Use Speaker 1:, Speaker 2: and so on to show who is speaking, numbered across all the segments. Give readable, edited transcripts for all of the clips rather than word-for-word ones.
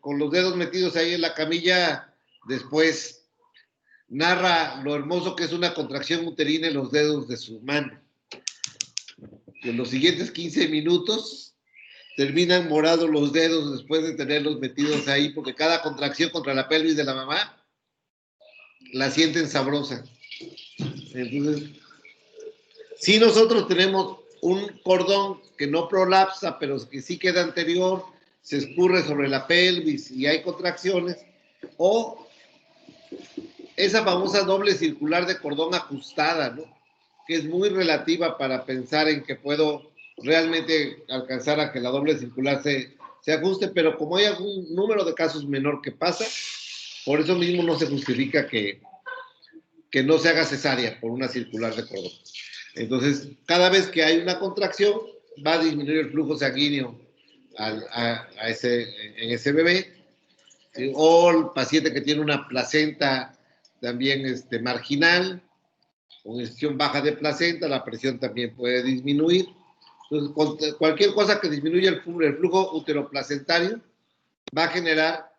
Speaker 1: con los dedos metidos ahí en la camilla, después narra lo hermoso que es una contracción uterina en los dedos de su mano. En los siguientes 15 minutos terminan morados los dedos después de tenerlos metidos ahí, porque cada contracción contra la pelvis de la mamá la sienten sabrosa. Entonces, si nosotros tenemos un cordón que no prolapsa, pero que sí queda anterior, se escurre sobre la pelvis y hay contracciones, o esa famosa doble circular de cordón ajustada, ¿no? Que es muy relativa para pensar en que puedo realmente alcanzar a que la doble circular se ajuste, pero como hay algún número de casos menor que pasa, por eso mismo no se justifica que no se haga cesárea por una circular de cordón. Entonces, cada vez que hay una contracción, va a disminuir el flujo sanguíneo en ese bebé, ¿sí? O el paciente que tiene una placenta también marginal, con gestión baja de placenta, la presión también puede disminuir. Entonces, cualquier cosa que disminuya el flujo uteroplacentario va a generar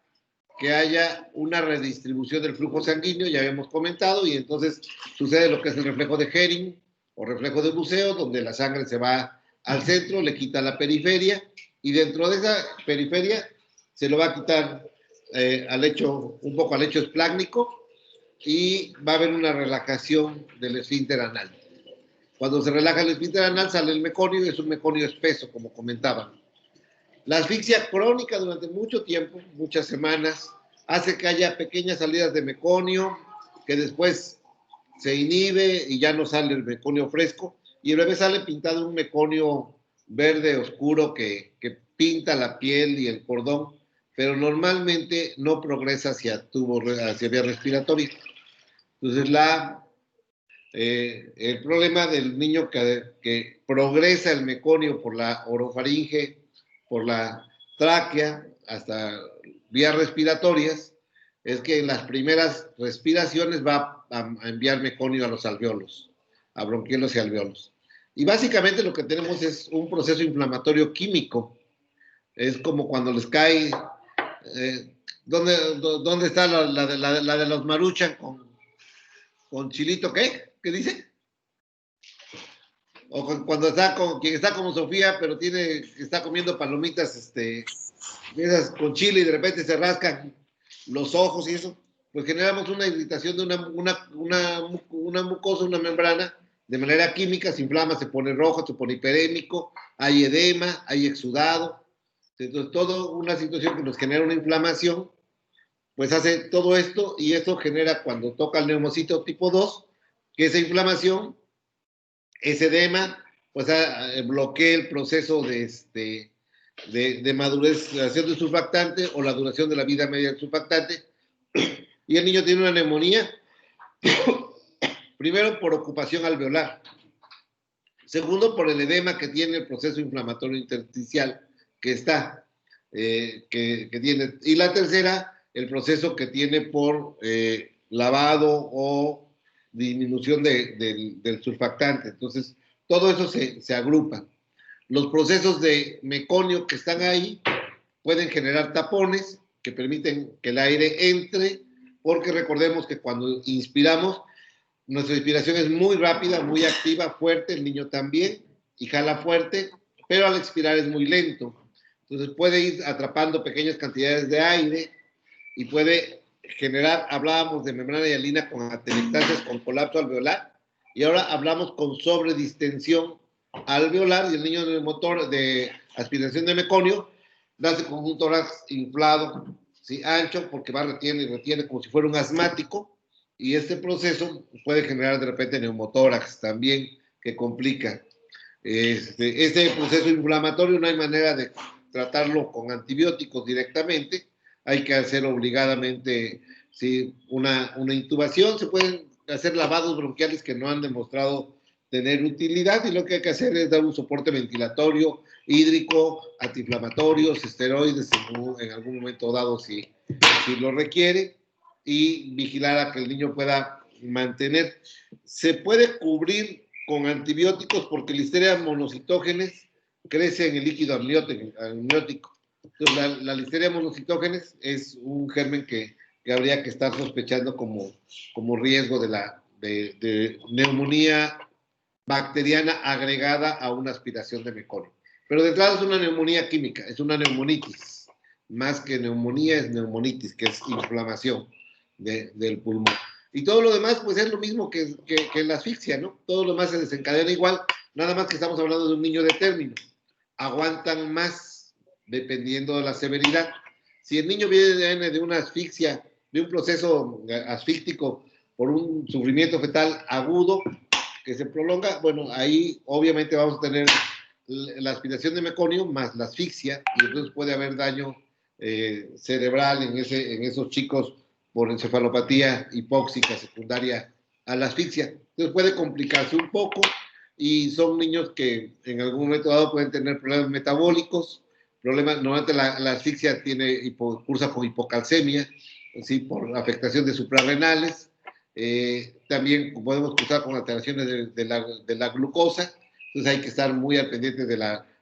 Speaker 1: que haya una redistribución del flujo sanguíneo, ya habíamos comentado, y entonces sucede lo que es el reflejo de Hering o reflejo de buceo, donde la sangre se va al centro, le quita la periferia, y dentro de esa periferia se lo va a quitar un poco al lecho esplácnico, y va a haber una relajación del esfínter anal. Cuando se relaja el esfínter anal sale el meconio, y es un meconio espeso, como comentaban. La asfixia crónica durante mucho tiempo, muchas semanas, hace que haya pequeñas salidas de meconio, que después se inhibe y ya no sale el meconio fresco, y el bebé sale pintado un meconio verde oscuro que pinta la piel y el cordón, pero normalmente no progresa hacia vía respiratoria. Entonces, el problema del niño que progresa el meconio por la orofaringe, por la tráquea, hasta vías respiratorias, es que en las primeras respiraciones va a enviar meconio a los alveolos, a bronquiolos y alveolos. Y básicamente lo que tenemos es un proceso inflamatorio químico. Es como cuando les cae, ¿dónde está la de los Maruchan con chilito? ¿Qué dice? O cuando está con quien está como Sofía, pero está comiendo palomitas esas con chile, y de repente se rascan los ojos y eso, pues generamos una irritación de una mucosa, una membrana, de manera química, se inflama, se pone rojo, se pone hiperémico, hay edema, hay exudado. Entonces, toda una situación que nos genera una inflamación, pues hace todo esto, y esto genera, cuando toca el neumocito tipo 2, que esa inflamación, ese edema, pues bloquea el proceso de maduración del surfactante, o la duración de la vida media del surfactante, y el niño tiene una neumonía, primero por ocupación alveolar, segundo por el edema que tiene el proceso inflamatorio intersticial que tiene, y la tercera, el proceso que tiene por lavado o disminución del surfactante. Entonces, todo eso se agrupa. Los procesos de meconio que están ahí pueden generar tapones que permiten que el aire entre, porque recordemos que cuando inspiramos, nuestra inspiración es muy rápida, muy activa, fuerte, el niño también, y jala fuerte, pero al expirar es muy lento. Entonces puede ir atrapando pequeñas cantidades de aire y puede generar, hablábamos de membrana hialina con atelectasias, con colapso alveolar, y ahora hablamos con sobredistensión alveolar, y el niño de motor de aspiración de meconio nace con un tórax inflado, ¿sí? Ancho, porque retiene como si fuera un asmático, y este proceso puede generar de repente neumotórax también, que complica. Este proceso inflamatorio no hay manera de tratarlo con antibióticos directamente, hay que hacer obligadamente, ¿sí?, una intubación. Se pueden hacer lavados bronquiales que no han demostrado tener utilidad, y lo que hay que hacer es dar un soporte ventilatorio, hídrico, antiinflamatorios, esteroides en algún momento dado si lo requiere, y vigilar a que el niño pueda mantener. Se puede cubrir con antibióticos porque Listeria monocitógenes crece en el líquido amniótico. Entonces, la Listeria monocytogenes es un germen que habría que estar sospechando como riesgo de neumonía bacteriana agregada a una aspiración de meconio. Pero de entrada es una neumonía química, es una neumonitis. Más que neumonía es neumonitis, que es inflamación del pulmón. Y todo lo demás, pues es lo mismo que la asfixia, ¿no? Todo lo demás se desencadena igual, nada más que estamos hablando de un niño de término. Aguantan más dependiendo de la severidad. Si el niño viene de una asfixia, de un proceso asfíctico por un sufrimiento fetal agudo que se prolonga, bueno, ahí obviamente vamos a tener la aspiración de meconio más la asfixia, y entonces puede haber daño cerebral en esos chicos por encefalopatía hipóxica secundaria a la asfixia. Entonces puede complicarse un poco y son niños que en algún momento dado pueden tener problemas metabólicos, normalmente la asfixia cursa con hipocalcemia, ¿sí? Por afectación de suprarrenales. También podemos cursar con alteraciones de la glucosa, entonces hay que estar muy al pendiente de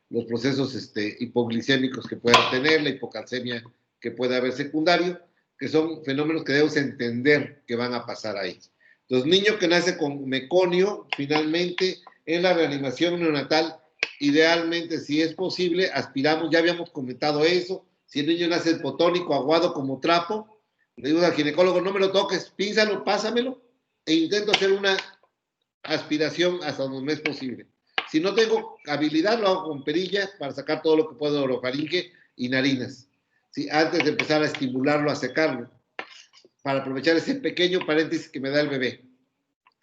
Speaker 1: los procesos hipoglicémicos que puedan tener, la hipocalcemia que pueda haber secundario, que son fenómenos que debemos entender que van a pasar ahí. Entonces, niño que nace con meconio, finalmente, en la reanimación neonatal, idealmente, si es posible, aspiramos, ya habíamos comentado eso, si el niño nace hipotónico, aguado como trapo, le digo al ginecólogo, no me lo toques, pínsalo, pásamelo, e intento hacer una aspiración hasta donde me es posible. Si no tengo habilidad, lo hago con perilla para sacar todo lo que puedo de orofaringe y narinas. ¿Sí? Antes de empezar a estimularlo, a secarlo, para aprovechar ese pequeño paréntesis que me da el bebé.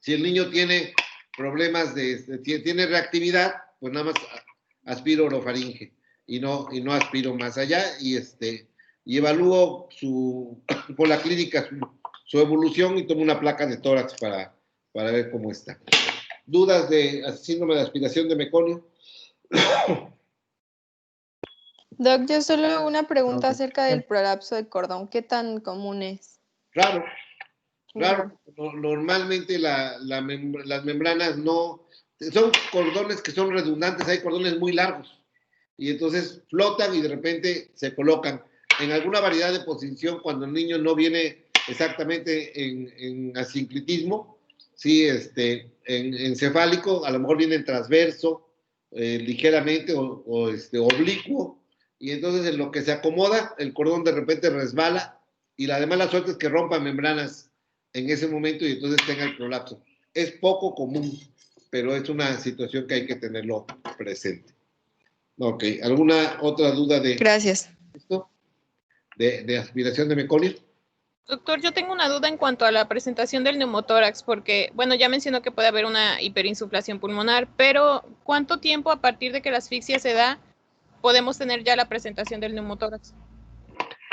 Speaker 1: Si el niño tiene problemas tiene reactividad, pues nada más aspiro orofaringe y no aspiro más allá y evalúo por la clínica su evolución y tomo una placa de tórax para ver cómo está. ¿Dudas de síndrome de aspiración de meconio?
Speaker 2: Doc, yo solo una pregunta acerca del prolapso de cordón. ¿Qué tan común es?
Speaker 1: Claro. Normalmente las membranas no... Son cordones que son redundantes, hay cordones muy largos y entonces flotan y de repente se colocan en alguna variedad de posición cuando el niño no viene exactamente en asinclitismo, sí, en encefálico, a lo mejor viene en transverso, ligeramente o oblicuo, y entonces en lo que se acomoda, el cordón de repente resbala y la demás la suerte es que rompa membranas en ese momento y entonces tenga el prolapso. Es poco común, pero es una situación que hay que tenerlo presente. Ok, ¿alguna otra duda de
Speaker 2: Gracias.
Speaker 1: esto? ¿De aspiración de meconio?
Speaker 3: Doctor, yo tengo una duda en cuanto a la presentación del neumotórax, porque, bueno, ya mencionó que puede haber una hiperinsuflación pulmonar, pero ¿cuánto tiempo a partir de que la asfixia se da podemos tener ya la presentación del neumotórax?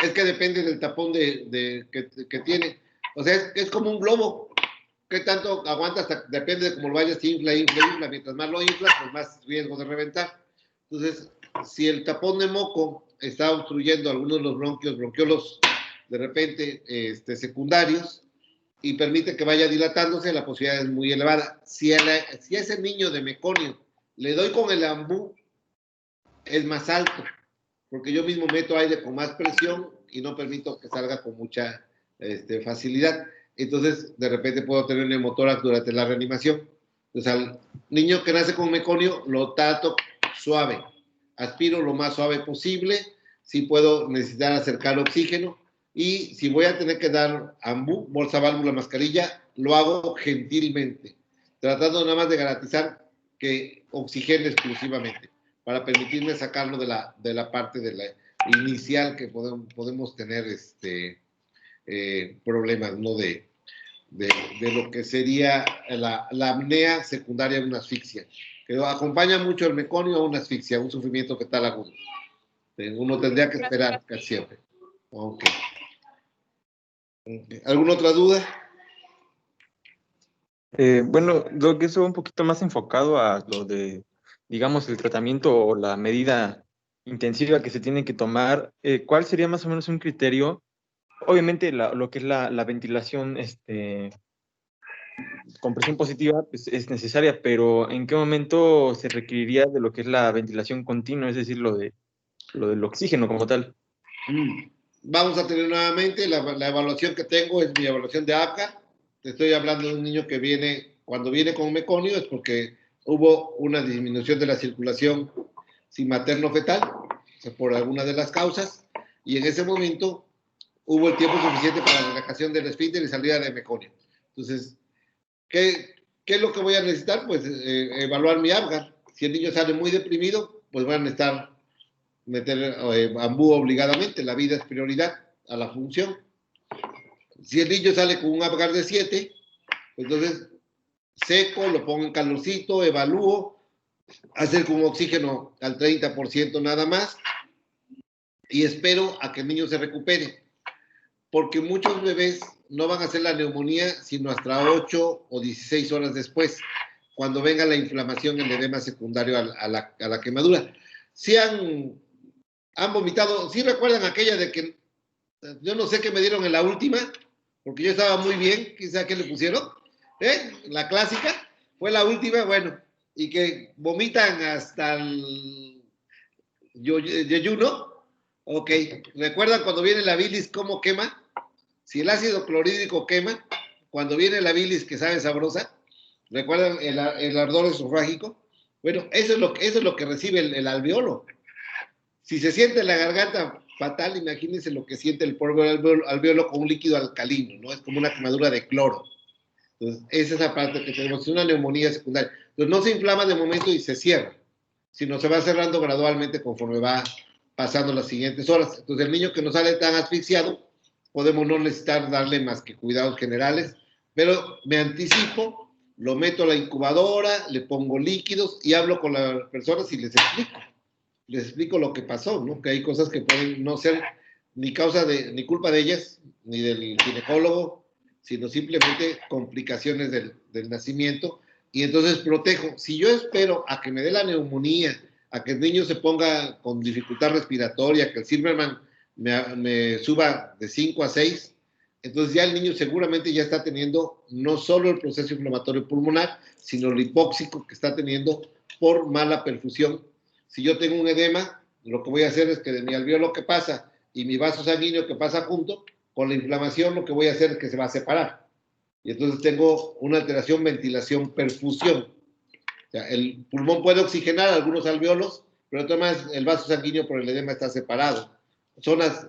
Speaker 1: Es que depende del tapón que tiene. O sea, es como un globo. ¿Qué tanto aguanta? Depende de cómo lo vayas, infla. Mientras más lo inflas, pues más riesgo de reventar. Entonces, si el tapón de moco está obstruyendo algunos de los bronquiolos de repente secundarios, y permite que vaya dilatándose, la posibilidad es muy elevada. Si a ese niño de meconio le doy con el ambú, es más alto, porque yo mismo meto aire con más presión y no permito que salga con mucha facilidad. Entonces, de repente puedo tener un neumotórax durante la reanimación. Entonces, al niño que nace con meconio, lo trato suave. Aspiro lo más suave posible. Si puedo necesitar acercar oxígeno. Y si voy a tener que dar ambú, bolsa, válvula, mascarilla, lo hago gentilmente, tratando nada más de garantizar que oxigene exclusivamente, para permitirme sacarlo de la parte inicial que podemos tener problemas, ¿no? De lo que sería la apnea secundaria a una asfixia, que acompaña mucho el meconio a una asfixia, un sufrimiento fetal agudo. Uno tendría que esperar casi siempre. Okay. ¿Alguna otra duda?
Speaker 4: Bueno, Doc, eso un poquito más enfocado a lo de, digamos, el tratamiento o la medida intensiva que se tiene que tomar. ¿Cuál sería más o menos un criterio? Obviamente lo que es la ventilación con presión positiva pues, es necesaria, pero ¿en qué momento se requeriría de lo que es la ventilación continua? Es decir, lo de lo del oxígeno como tal.
Speaker 1: Vamos a tener nuevamente la evaluación que tengo, es mi evaluación de APGAR. Te estoy hablando de un niño que viene, cuando viene con meconio es porque hubo una disminución de la circulación sin materno-fetal, o sea, por alguna de las causas, y en ese momento hubo el tiempo suficiente para la relajación del esfínter y salida de meconio. Entonces, ¿qué es lo que voy a necesitar? Pues evaluar mi APGAR. Si el niño sale muy deprimido, pues van a necesitar meter ambú obligadamente, la vida es prioridad a la función. Si el niño sale con un APGAR de 7, entonces seco, lo pongo en calorcito, evalúo, acerco un oxígeno al 30% nada más y espero a que el niño se recupere, porque muchos bebés no van a hacer la neumonía sino hasta 8 o 16 horas después, cuando venga la inflamación, el edema secundario a la quemadura. Si han vomitado, ¿sí recuerdan aquella de que yo no sé qué me dieron en la última? Porque yo estaba muy bien, quizá qué le pusieron, la clásica, fue la última, bueno, y que vomitan hasta el yeyuno. Ok, ¿recuerdan cuando viene la bilis cómo quema? Si el ácido clorhídrico quema, cuando viene la bilis que sabe sabrosa, ¿recuerdan el ardor esofágico? Bueno, eso es lo que recibe el alveolo. Si se siente la garganta fatal, imagínense lo que siente el polvo alveolo con un líquido alcalino, ¿no? Es como una quemadura de cloro. Entonces, esa es la parte que tenemos, es una neumonía secundaria. Entonces, no se inflama de momento y se cierra, sino se va cerrando gradualmente conforme va pasando las siguientes horas. Entonces, el niño que no sale tan asfixiado, podemos no necesitar darle más que cuidados generales, pero me anticipo, lo meto a la incubadora, le pongo líquidos y hablo con las personas y les explico lo que pasó, ¿no? Que hay cosas que pueden no ser ni culpa de ellas, ni del ginecólogo, sino simplemente complicaciones del nacimiento, y entonces protejo. Si yo espero a que me dé la neumonía, a que el niño se ponga con dificultad respiratoria, que el Silverman me suba de 5 a 6, entonces ya el niño seguramente ya está teniendo no solo el proceso inflamatorio pulmonar, sino el hipóxico que está teniendo por mala perfusión. Si yo tengo un edema, lo que voy a hacer es que de mi alveolo que pasa y mi vaso sanguíneo que pasa junto, con la inflamación lo que voy a hacer es que se va a separar. Y entonces tengo una alteración ventilación-perfusión. O sea, el pulmón puede oxigenar algunos alveolos, pero además el vaso sanguíneo por el edema está separado. Zonas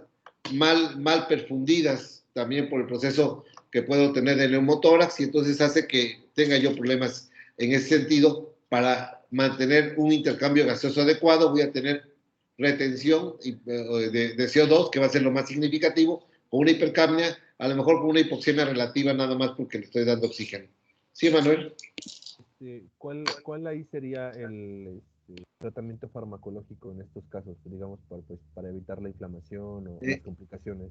Speaker 1: mal perfundidas también por el proceso que puedo tener de neumotórax, y entonces hace que tenga yo problemas en ese sentido. Para mantener un intercambio gaseoso adecuado, voy a tener retención de CO2, que va a ser lo más significativo, con una hipercapnia, a lo mejor con una hipoxemia relativa, nada más porque le estoy dando oxígeno. ¿Sí, Manuel?
Speaker 5: ¿Cuál ahí sería el tratamiento farmacológico en estos casos, digamos, para evitar la inflamación o las complicaciones?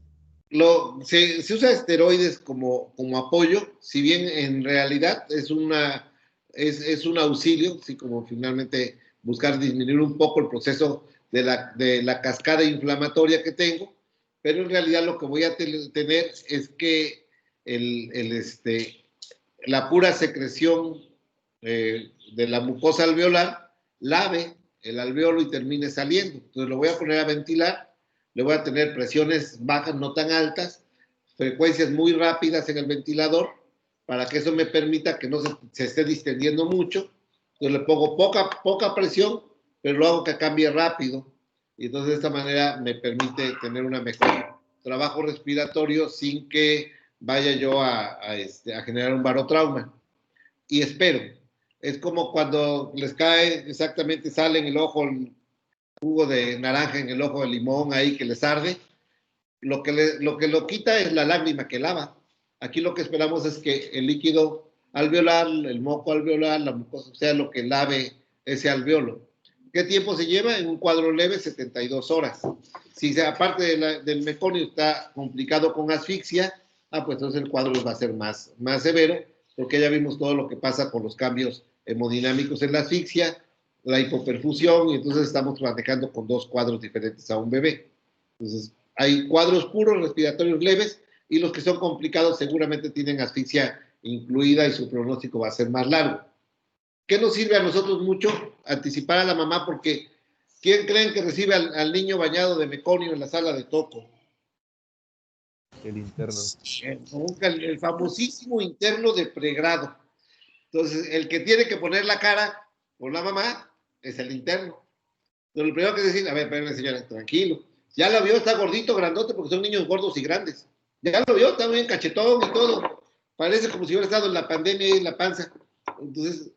Speaker 1: Se usa esteroides como apoyo, si bien en realidad es un auxilio, sí, como finalmente buscar disminuir un poco el proceso de la cascada inflamatoria que tengo, pero en realidad lo que voy a tener es que la pura secreción de la mucosa alveolar lave el alveolo y termine saliendo. Entonces lo voy a poner a ventilar, le voy a tener presiones bajas, no tan altas, frecuencias muy rápidas en el ventilador, para que eso me permita que no se esté distendiendo mucho. Entonces le pongo poca presión, pero lo hago que cambie rápido, y entonces de esta manera me permite tener una mejor trabajo respiratorio sin que vaya yo a generar un barotrauma. Y espero, es como cuando les cae exactamente, sale en el ojo el jugo de naranja, en el ojo de limón ahí que les arde, lo que lo quita es la lágrima que lava. Aquí lo que esperamos es que el líquido alveolar, el moco alveolar, la mucosa, sea lo que lave ese alveolo. ¿Qué tiempo se lleva? En un cuadro leve, 72 horas. Si aparte del meconio está complicado con asfixia, pues entonces el cuadro va a ser más severo, porque ya vimos todo lo que pasa con los cambios hemodinámicos en la asfixia, la hipoperfusión, y entonces estamos manejando con dos cuadros diferentes a un bebé. Entonces, hay cuadros puros respiratorios leves, y los que son complicados seguramente tienen asfixia incluida y su pronóstico va a ser más largo. ¿Qué nos sirve a nosotros mucho? Anticipar a la mamá, porque ¿Quién creen que recibe al niño bañado de meconio en la sala de toco?
Speaker 5: El interno.
Speaker 1: El famosísimo interno de pregrado. Entonces, el que tiene que poner la cara por la mamá es el interno. Entonces, lo primero que es decir, a ver, espérame, señora, tranquilo. Ya lo vio, está gordito, grandote, porque son niños gordos y grandes. Ya lo vio, está bien cachetón y todo. Parece como si hubiera estado en la pandemia y en la panza. Entonces,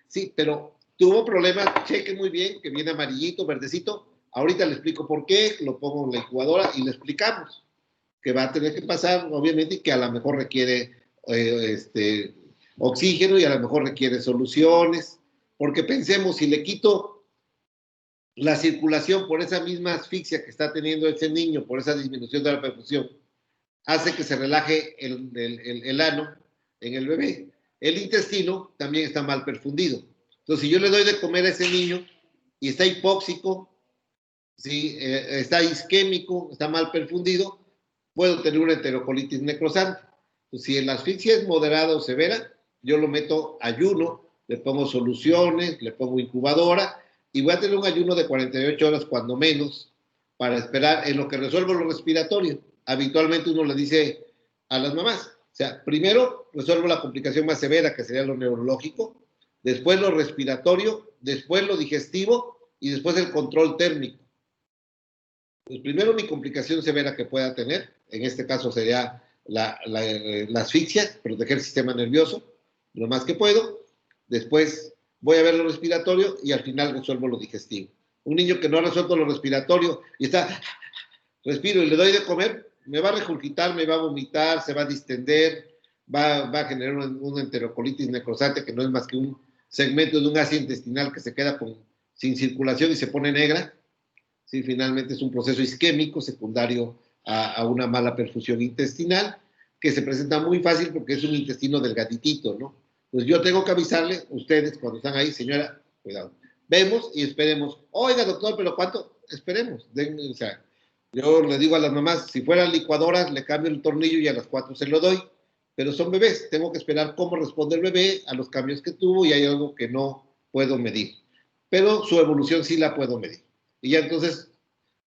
Speaker 1: sí, pero tuvo problemas, cheque muy bien, que viene amarillito, verdecito. Ahorita le explico por qué, lo pongo en la incubadora y le explicamos que va a tener que pasar, obviamente, y que a lo mejor requiere oxígeno y a lo mejor requiere soluciones, porque pensemos, si le quito la circulación por esa misma asfixia que está teniendo ese niño, por esa disminución de la perfusión, hace que se relaje el ano en el bebé. El intestino también está mal perfundido. Entonces, si yo le doy de comer a ese niño y está hipóxico, ¿sí? Está isquémico, está mal perfundido, puedo tener una enterocolitis necrosante. Entonces, si la asfixia es moderada o severa, yo lo meto ayuno, le pongo soluciones, le pongo incubadora y voy a tener un ayuno de 48 horas cuando menos para esperar en lo que resuelvo lo respiratorio. Habitualmente uno le dice a las mamás, o sea, primero resuelvo la complicación más severa, que sería lo neurológico, después lo respiratorio, después lo digestivo y después el control térmico. Pues primero mi complicación severa que pueda tener, en este caso sería la asfixia, proteger el sistema nervioso, lo más que puedo. Después voy a ver lo respiratorio y al final resuelvo lo digestivo. Un niño que no ha resuelto lo respiratorio y está, respiro y le doy de comer, me va a regurgitar, me va a vomitar, se va a distender, va a generar una enterocolitis necrosante que no es más que un segmento de un ácido intestinal que se queda sin circulación y se pone negra. Sí, finalmente es un proceso isquémico secundario a una mala perfusión intestinal que se presenta muy fácil porque es un intestino delgaditito, ¿no? Pues yo tengo que avisarle, ustedes cuando están ahí, señora, cuidado, vemos y esperemos. Oiga, doctor, ¿pero cuánto? Esperemos. O sea, yo le digo a las mamás, si fueran licuadoras, le cambio el tornillo y a las 4 se lo doy, pero son bebés, tengo que esperar cómo responde el bebé a los cambios que tuvo y hay algo que no puedo medir, pero su evolución sí la puedo medir. Y ya entonces,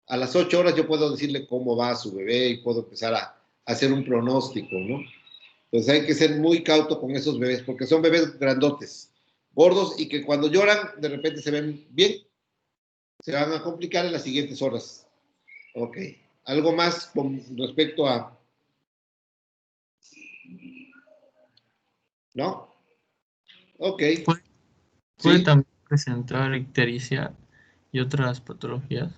Speaker 1: a las 8 horas yo puedo decirle cómo va su bebé y puedo empezar a hacer un pronóstico, ¿no? Entonces hay que ser muy cauto con esos bebés, porque son bebés grandotes, gordos, y que cuando lloran, de repente se ven bien, se van a complicar en las siguientes horas. Ok. ¿Algo más con respecto a...? ¿No? Ok.
Speaker 6: ¿Puede
Speaker 1: Sí.
Speaker 6: también presentar ictericia y otras patologías?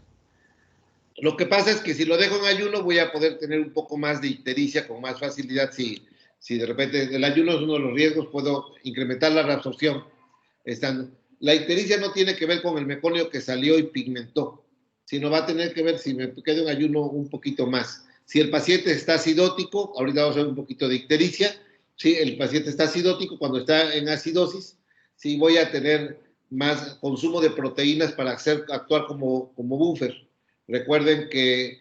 Speaker 1: Lo que pasa es que si lo dejo en ayuno voy a poder tener un poco más de ictericia con más facilidad. Si de repente el ayuno es uno de los riesgos, puedo incrementar la reabsorción. La ictericia no tiene que ver con el meconio que salió y pigmentó, sino va a tener que ver si me quedo en ayuno un poquito más. Si el paciente está acidótico, ahorita vamos a ver un poquito de ictericia, si el paciente está acidótico, cuando está en acidosis, sí voy a tener más consumo de proteínas para actuar como buffer. Recuerden que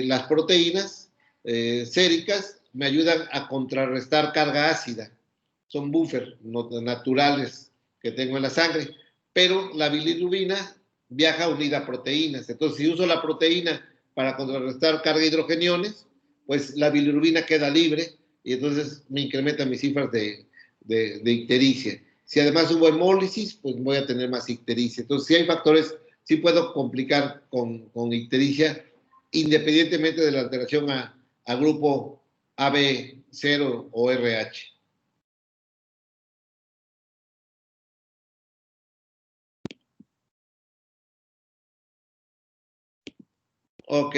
Speaker 1: las proteínas séricas me ayudan a contrarrestar carga ácida. Son buffer naturales que tengo en la sangre. Pero la bilirrubina viaja unida a proteínas. Entonces, si uso la proteína para contrarrestar carga de hidrogeniones, pues la bilirrubina queda libre y entonces me incrementan mis cifras de ictericia. Si además hubo hemólisis, pues voy a tener más ictericia. Entonces, si hay factores, sí puedo complicar con ictericia, independientemente de la alteración a grupo AB0 o RH. Ok,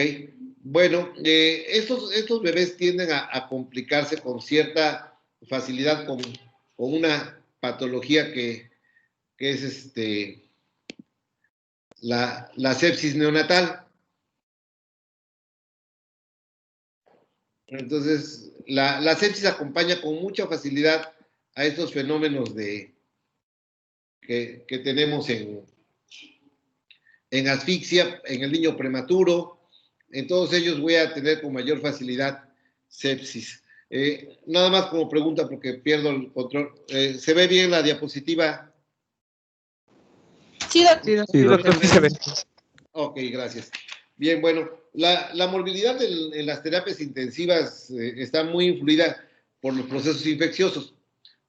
Speaker 1: bueno, estos bebés tienden a complicarse con cierta facilidad con una patología que es la sepsis neonatal. Entonces, la sepsis acompaña con mucha facilidad a estos fenómenos que tenemos en asfixia, en el niño prematuro. En todos ellos voy a tener con mayor facilidad sepsis. Nada más como pregunta porque pierdo el control. ¿Se ve bien la diapositiva?
Speaker 2: Sí, doc.
Speaker 4: Sí, doctor, sí se ve.
Speaker 1: Ok, gracias. Bien, bueno, la morbilidad en las terapias intensivas está muy influida por los procesos infecciosos.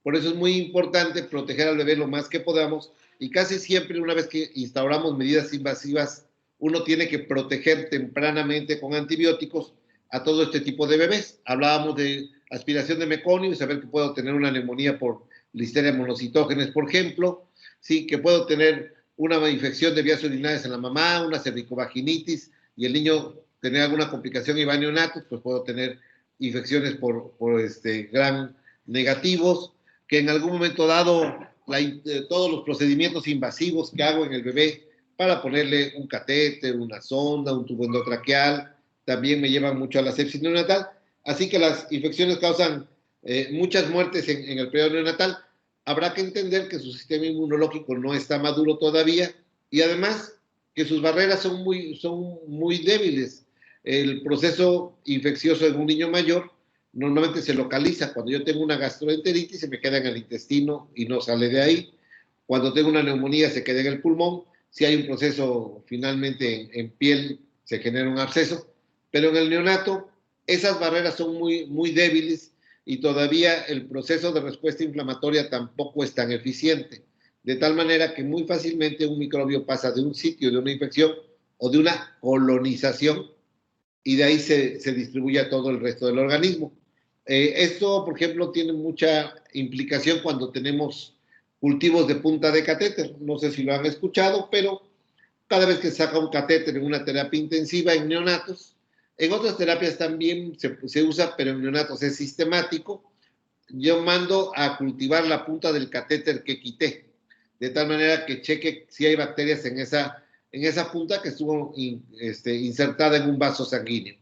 Speaker 1: Por eso es muy importante proteger al bebé lo más que podamos y casi siempre una vez que instauramos medidas invasivas, uno tiene que proteger tempranamente con antibióticos a todo este tipo de bebés. Hablábamos de aspiración de meconio y saber que puedo tener una neumonía por Listeria monocitógenes, por ejemplo, sí, que puedo tener una infección de vías urinarias en la mamá, una cervicovaginitis y el niño tener alguna complicación y va neonatos, pues puedo tener infecciones por gram negativos, que en algún momento dado todos los procedimientos invasivos que hago en el bebé para ponerle un catéter, una sonda, un tubo endotraqueal, también me llevan mucho a la sepsis neonatal. Así que las infecciones causan muchas muertes en el periodo neonatal. Habrá que entender que su sistema inmunológico no está maduro todavía y además que sus barreras son muy débiles. El proceso infeccioso en un niño mayor normalmente se localiza. Cuando yo tengo una gastroenteritis se me queda en el intestino y no sale de ahí. Cuando tengo una neumonía se queda en el pulmón. Si hay un proceso finalmente en piel se genera un absceso. Pero en el neonato esas barreras son muy débiles y todavía el proceso de respuesta inflamatoria tampoco es tan eficiente. De tal manera que muy fácilmente un microbio pasa de un sitio de una infección o de una colonización y de ahí se distribuye a todo el resto del organismo. Esto, por ejemplo, tiene mucha implicación cuando tenemos cultivos de punta de catéter. No sé si lo han escuchado, pero cada vez que se saca un catéter en una terapia intensiva en neonatos, en otras terapias también se usa, pero en neonatos es sistemático. Yo mando a cultivar la punta del catéter que quité, de tal manera que cheque si hay bacterias en esa punta que estuvo insertada en un vaso sanguíneo.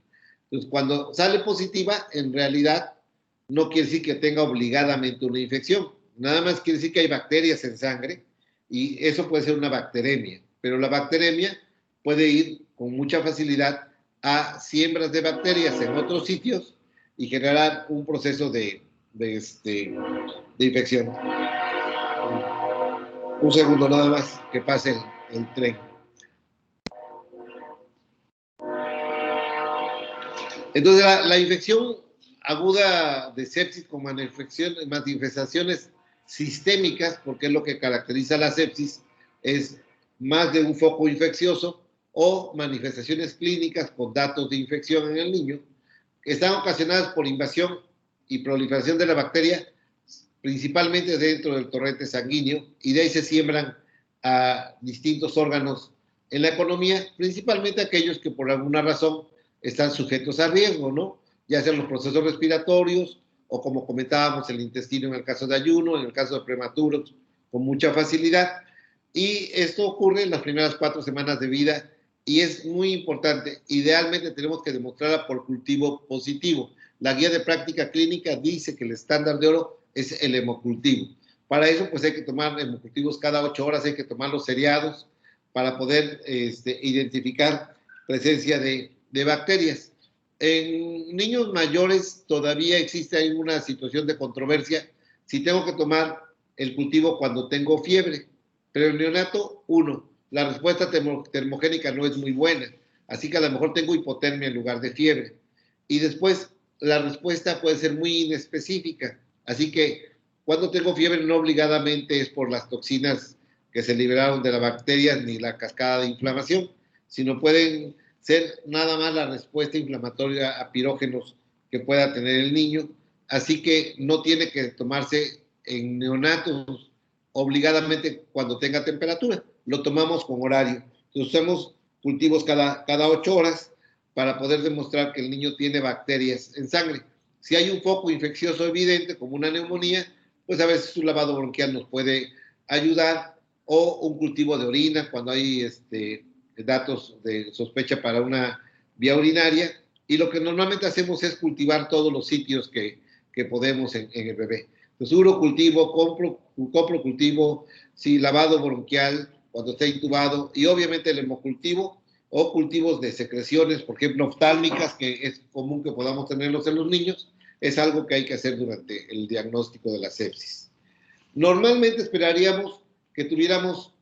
Speaker 1: Entonces, cuando sale positiva, en realidad no quiere decir que tenga obligadamente una infección, nada más quiere decir que hay bacterias en sangre y eso puede ser una bacteremia, pero la bacteremia puede ir con mucha facilidad a siembras de bacterias en otros sitios y generar un proceso de infección. Un segundo nada más que pase el tren. Entonces, la infección aguda de sepsis con manifestaciones sistémicas, porque es lo que caracteriza la sepsis, es más de un foco infeccioso o manifestaciones clínicas con datos de infección en el niño, que están ocasionadas por invasión y proliferación de la bacteria, principalmente dentro del torrente sanguíneo, y de ahí se siembran a distintos órganos en la economía, principalmente aquellos que por alguna razón están sujetos a riesgo, ¿no? Ya sean los procesos respiratorios o, como comentábamos, el intestino en el caso de ayuno, en el caso de prematuros, con mucha facilidad. Y esto ocurre en las primeras 4 semanas de vida y es muy importante. Idealmente tenemos que demostrarla por cultivo positivo. La guía de práctica clínica dice que el estándar de oro es el hemocultivo. Para eso, pues hay que tomar hemocultivos cada 8 horas, hay que tomarlos seriados para poder identificar presencia de bacterias. En niños mayores todavía existe una situación de controversia si tengo que tomar el cultivo cuando tengo fiebre, pero el neonato, la respuesta termogénica no es muy buena, así que a lo mejor tengo hipotermia en lugar de fiebre. Y después la respuesta puede ser muy inespecífica, así que cuando tengo fiebre no obligadamente es por las toxinas que se liberaron de la bacteria ni la cascada de inflamación, sino pueden ser nada más la respuesta inflamatoria a pirógenos que pueda tener el niño, así que no tiene que tomarse en neonatos obligadamente cuando tenga temperatura, lo tomamos con horario. Entonces usamos cultivos cada 8 horas para poder demostrar que el niño tiene bacterias en sangre. Si hay un foco infeccioso evidente, como una neumonía, pues a veces un lavado bronquial nos puede ayudar, o un cultivo de orina cuando hay datos de sospecha para una vía urinaria, y lo que normalmente hacemos es cultivar todos los sitios que podemos en el bebé. Entonces, urocultivo, coprocultivo, sí, lavado bronquial cuando está intubado, y obviamente el hemocultivo o cultivos de secreciones, por ejemplo, oftálmicas, que es común que podamos tenerlos en los niños, es algo que hay que hacer durante el diagnóstico de la sepsis. Normalmente esperaríamos que tuviéramos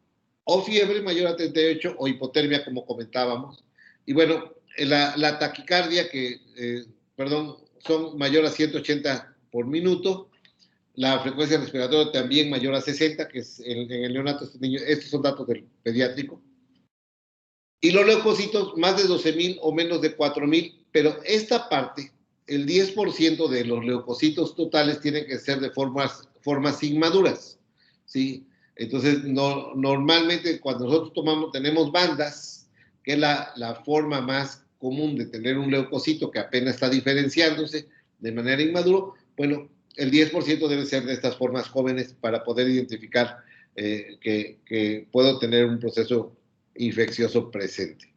Speaker 1: o fiebre mayor a 38 o hipotermia, como comentábamos. Y bueno, la taquicardia, son mayor a 180 por minuto. La frecuencia respiratoria también mayor a 60, que es en el neonato, estos son datos del pediátrico. Y los leucocitos, más de 12,000 o menos de 4,000, pero esta parte, el 10% de los leucocitos totales tienen que ser de formas inmaduras, ¿sí? Entonces, normalmente cuando nosotros tenemos bandas, que es la forma más común de tener un leucocito que apenas está diferenciándose de manera inmaduro, bueno, el 10% debe ser de estas formas jóvenes para poder identificar que puedo tener un proceso infeccioso presente.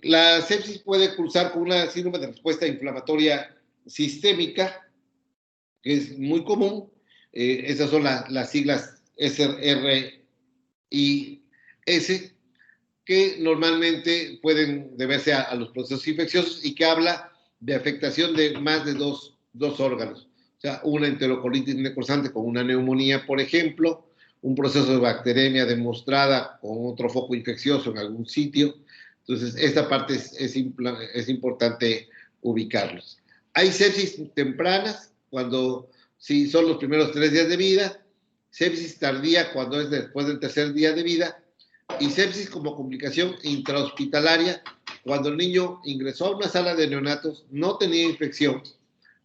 Speaker 1: La sepsis puede cursar con una síndrome de respuesta inflamatoria sistémica, que es muy común. Esas son las siglas SRIS, que normalmente pueden deberse a los procesos infecciosos y que habla de afectación de más de dos órganos. O sea, una enterocolitis necrosante con una neumonía, por ejemplo, un proceso de bacteremia demostrada con otro foco infeccioso en algún sitio. Entonces, esta parte es importante ubicarlos. Hay sepsis tempranas, cuando sí son los primeros 3 días de vida, sepsis tardía cuando es después del tercer día de vida, y sepsis como complicación intrahospitalaria cuando el niño ingresó a una sala de neonatos, no tenía infección,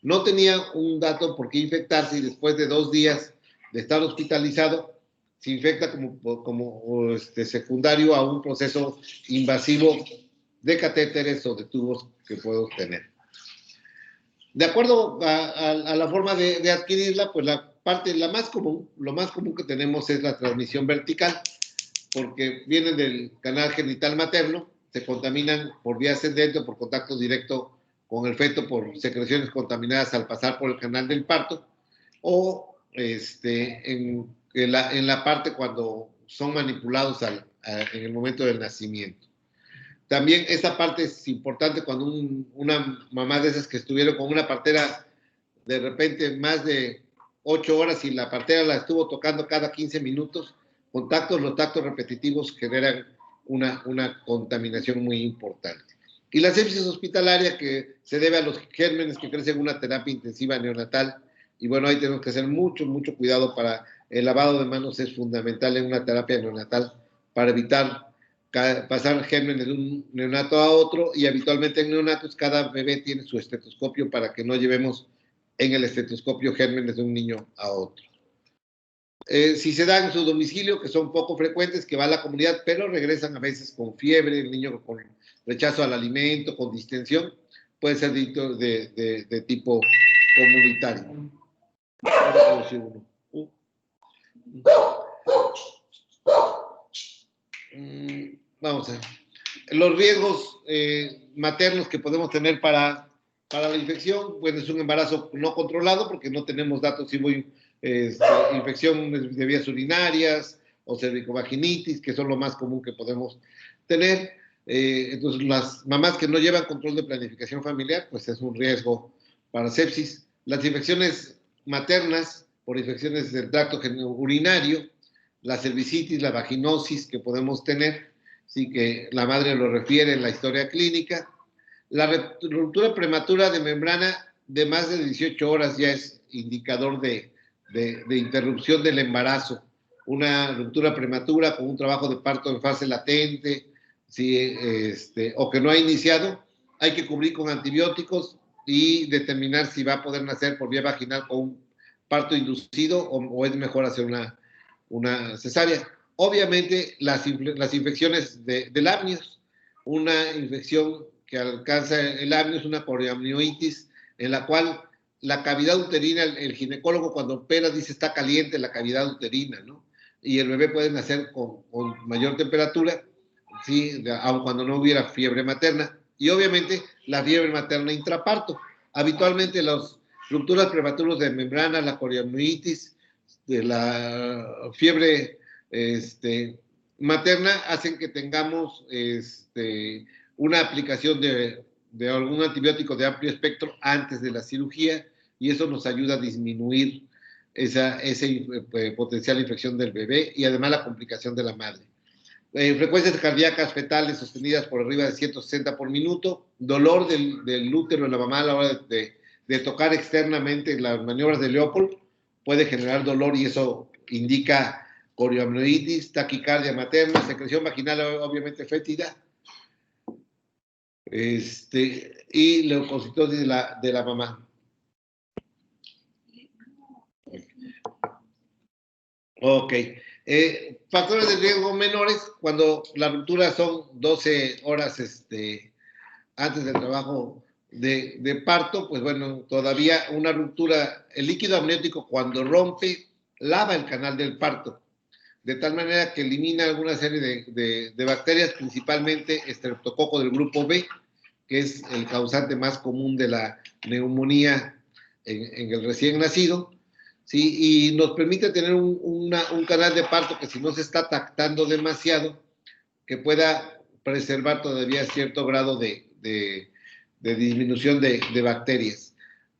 Speaker 1: no tenía un dato por qué infectarse y después de 2 días de estar hospitalizado, se infecta como secundario a un proceso invasivo de catéteres o de tubos que puedo tener. De acuerdo a la forma de adquirirla, pues lo más común que tenemos es la transmisión vertical, porque vienen del canal genital materno, se contaminan por vía ascendente o por contacto directo con el feto por secreciones contaminadas al pasar por el canal del parto, o en la parte cuando son manipulados en el momento del nacimiento. También esta parte es importante cuando una mamá de esas que estuvieron con una partera de repente más de 8 horas y la partera la estuvo tocando cada 15 minutos, los tactos repetitivos generan una contaminación muy importante. Y la sepsis hospitalaria, que se debe a los gérmenes que crecen en una terapia intensiva neonatal, y bueno, ahí tenemos que hacer mucho cuidado para el lavado de manos, es fundamental en una terapia neonatal para evitar pasar gérmenes de un neonato a otro, y habitualmente en neonatos cada bebé tiene su estetoscopio para que no llevemos en el estetoscopio gérmenes de un niño a otro. Si se da en su domicilio, que son poco frecuentes, que va a la comunidad, pero regresan a veces con fiebre, el niño con rechazo al alimento, con distensión, puede ser de tipo comunitario. Vamos a ver. Los riesgos maternos que podemos tener para la infección, bueno, es un embarazo no controlado porque no tenemos datos si hubo infección de vías urinarias o cervicovaginitis, que son lo más común que podemos tener. Entonces, las mamás que no llevan control de planificación familiar, pues es un riesgo para sepsis. Las infecciones maternas por infecciones del tracto urinario, la cervicitis, la vaginosis que podemos tener, sí, que la madre lo refiere en la historia clínica. La ruptura prematura de membrana de más de 18 horas ya es indicador de interrupción del embarazo. Una ruptura prematura con un trabajo de parto en fase latente, ¿sí? O que no ha iniciado, hay que cubrir con antibióticos y determinar si va a poder nacer por vía vaginal con un parto inducido o es mejor hacer una cesárea. Obviamente las infecciones del amnios, una infección que alcanza el amnio es una coriamnioitis, en la cual la cavidad uterina, el ginecólogo cuando opera dice está caliente la cavidad uterina, ¿no? Y el bebé puede nacer con mayor temperatura, ¿sí? Aun cuando no hubiera fiebre materna. Y obviamente la fiebre materna intraparto. Habitualmente las rupturas prematuras de membrana, la coriamnioitis, de la fiebre materna hacen que tengamos una aplicación de algún antibiótico de amplio espectro antes de la cirugía, y eso nos ayuda a disminuir esa potencial infección del bebé y además la complicación de la madre. Frecuencias cardíacas fetales sostenidas por arriba de 160 por minuto, dolor del útero de la mamá a la hora de tocar externamente las maniobras de Leopold, puede generar dolor y eso indica corioamnionitis, taquicardia materna, secreción vaginal obviamente fétida, y leucocitosis de la mamá. Ok. Factores de riesgo menores, cuando la ruptura son 12 horas antes del trabajo de parto, pues bueno, todavía una ruptura, el líquido amniótico cuando rompe, lava el canal del parto, de tal manera que elimina alguna serie de bacterias, principalmente estreptococo del grupo B, que es el causante más común de la neumonía en el recién nacido, ¿sí? Y nos permite tener un canal de parto que si no se está tactando demasiado, que pueda preservar todavía cierto grado de disminución de bacterias.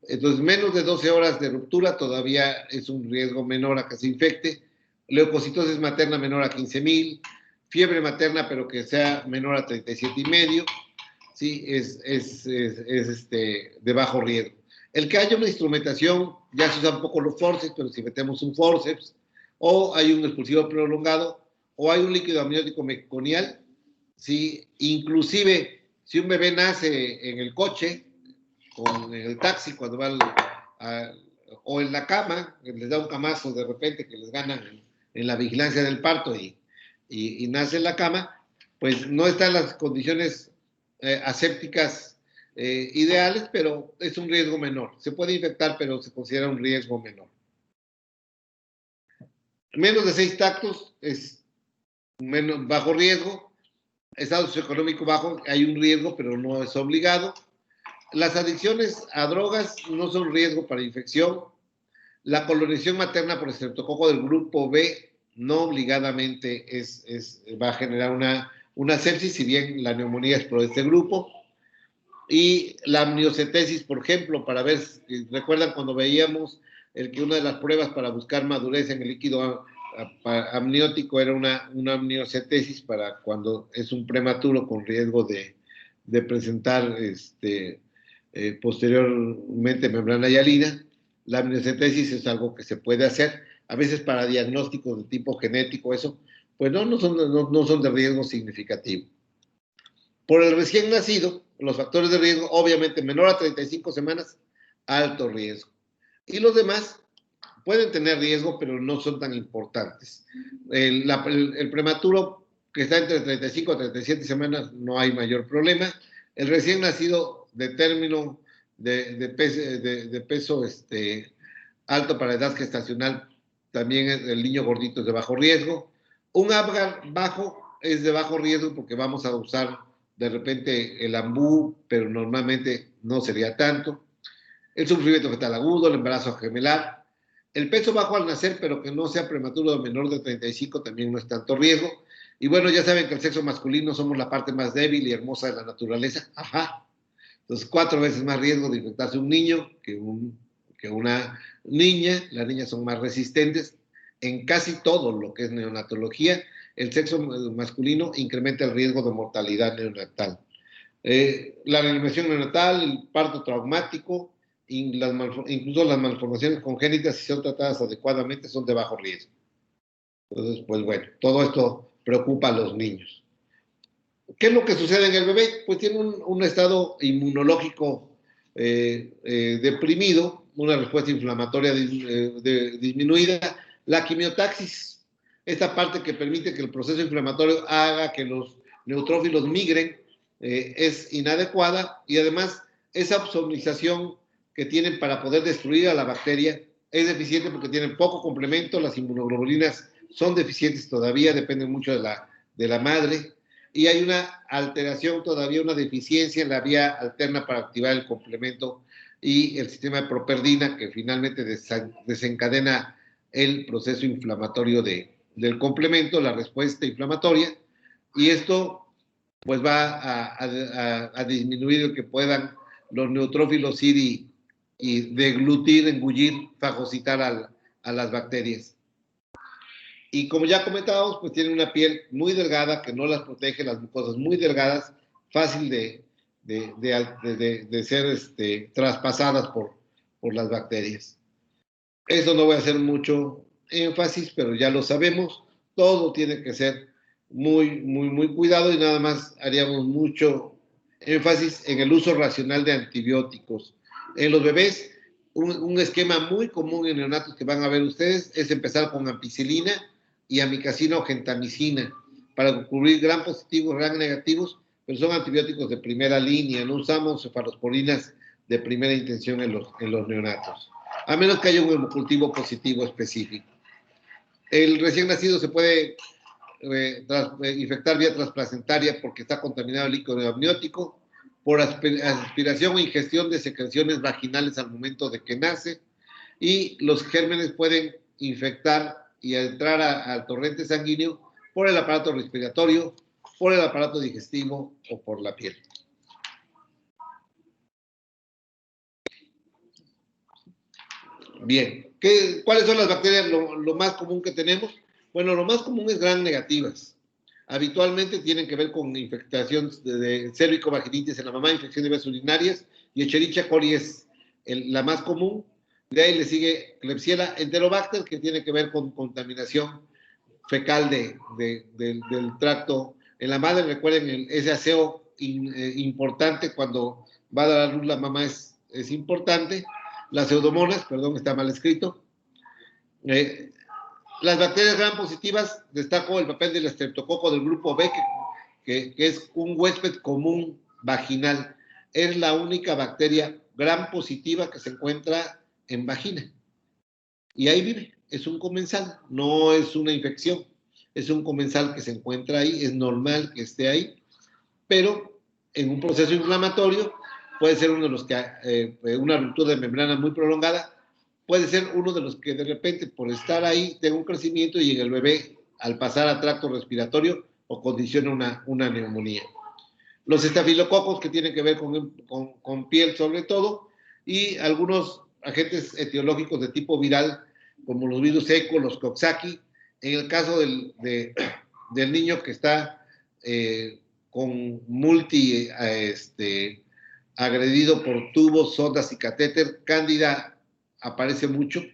Speaker 1: Entonces, menos de 12 horas de ruptura todavía es un riesgo menor a que se infecte. Leucocitosis materna menor a 15,000, fiebre materna pero que sea menor a 37,5, ¿sí? Es de bajo riesgo. El que haya una instrumentación, ya se usan un poco los forceps, pero si metemos un forceps, o hay un expulsivo prolongado, o hay un líquido amniótico meconial, ¿sí? Inclusive, si un bebé nace en el coche, en el taxi, cuando va o en la cama, les da un camazo de repente que les ganan en la vigilancia del parto y nace en la cama, pues no están las condiciones asépticas ideales, pero es un riesgo menor. Se puede infectar, pero se considera un riesgo menor. Menos de 6 tactos es bajo riesgo. Estado socioeconómico bajo, hay un riesgo, pero no es obligado. Las adicciones a drogas no son riesgo para infección. La colonización materna por estreptococo del grupo B no obligadamente va a generar una sepsis, si bien la neumonía es por este grupo. Y la amniocetesis, por ejemplo, para ver, recuerdan cuando veíamos que una de las pruebas para buscar madurez en el líquido amniótico era una amniocetesis para cuando es un prematuro con riesgo de presentar posteriormente membrana hialina. La amniocetesis es algo que se puede hacer, a veces para diagnósticos de tipo genético, eso, pues no son de riesgo significativo. Por el recién nacido, los factores de riesgo, obviamente menor a 35 semanas, alto riesgo. Y los demás pueden tener riesgo, pero no son tan importantes. El prematuro que está entre 35 a 37 semanas, no hay mayor problema. El recién nacido de término de peso alto para edad gestacional, también el niño gordito es de bajo riesgo. Un Apgar bajo es de bajo riesgo porque vamos a usar de repente el ambú, pero normalmente no sería tanto. El sufrimiento fetal agudo, el embarazo gemelar. El peso bajo al nacer, pero que no sea prematuro o menor de 35, también no es tanto riesgo. Y bueno, ya saben que el sexo masculino somos la parte más débil y hermosa de la naturaleza. Ajá. Entonces, 4 veces más riesgo de infectarse un niño que una niña. Las niñas son más resistentes. En casi todo lo que es neonatología, el sexo masculino incrementa el riesgo de mortalidad neonatal. La reanimación neonatal, el parto traumático, incluso las malformaciones congénitas, si son tratadas adecuadamente, son de bajo riesgo. Entonces, pues bueno, todo esto preocupa a los niños. ¿Qué es lo que sucede en el bebé? Pues tiene un estado inmunológico deprimido, una respuesta inflamatoria disminuida, la quimiotaxis, esta parte que permite que el proceso inflamatorio haga que los neutrófilos migren, es inadecuada, y además esa opsonización que tienen para poder destruir a la bacteria es deficiente porque tienen poco complemento. Las inmunoglobulinas son deficientes todavía, dependen mucho de la madre, y hay una alteración todavía, una deficiencia en la vía alterna para activar el complemento y el sistema de properdina, que finalmente desencadena el proceso inflamatorio del complemento, la respuesta inflamatoria, y esto pues va a disminuir el que puedan los neutrófilos ir y deglutir, engullir, fagocitar a las bacterias. Y como ya comentábamos, pues tienen una piel muy delgada que no las protege, las mucosas muy delgadas, fácil de ser traspasadas por las bacterias. Eso no voy a hacer mucho énfasis, pero ya lo sabemos. Todo tiene que ser muy cuidado y nada más haríamos mucho énfasis en el uso racional de antibióticos. En los bebés, un esquema muy común en neonatos que van a ver ustedes es empezar con ampicilina y amicacina o gentamicina para cubrir gran positivos, gran negativos, pero son antibióticos de primera línea, no usamos cefalosporinas de primera intención en los neonatos, a menos que haya un hemocultivo positivo específico. El recién nacido se puede infectar vía transplacentaria porque está contaminado el líquido amniótico, por aspiración o ingestión de secreciones vaginales al momento de que nace, y los gérmenes pueden infectar y entrar al torrente sanguíneo por el aparato respiratorio, por el aparato digestivo o por la piel. Bien, ¿cuáles son las bacterias lo más común que tenemos? Bueno, lo más común es gram negativas. Habitualmente tienen que ver con infectación de cérvico-vaginitis en la mamá, infección de vías urinarias, y Escherichia coli es la más común. De ahí le sigue Klebsiella enterobacter, que tiene que ver con contaminación fecal del tracto en la madre. Recuerden, ese aseo importante cuando va a dar a luz la mamá es importante. Las pseudomonas, perdón, está mal escrito. Las bacterias gram positivas, destaco el papel del estreptococo del grupo B, que es un huésped común vaginal. Es la única bacteria gram positiva que se encuentra en vagina. Y ahí vive, es un comensal, no es una infección, es un comensal que se encuentra ahí, es normal que esté ahí, pero en un proceso inflamatorio puede ser uno de los que, una ruptura de membrana muy prolongada, puede ser uno de los que de repente por estar ahí tenga un crecimiento y en el bebé al pasar a tracto respiratorio o condiciona una neumonía. Los estafilococos que tienen que ver con piel sobre todo, y algunos agentes etiológicos de tipo viral como los virus ECO, los Coxsackie. En el caso del niño que está con agredido por tubos, sondas y catéter, cándida aparece mucho,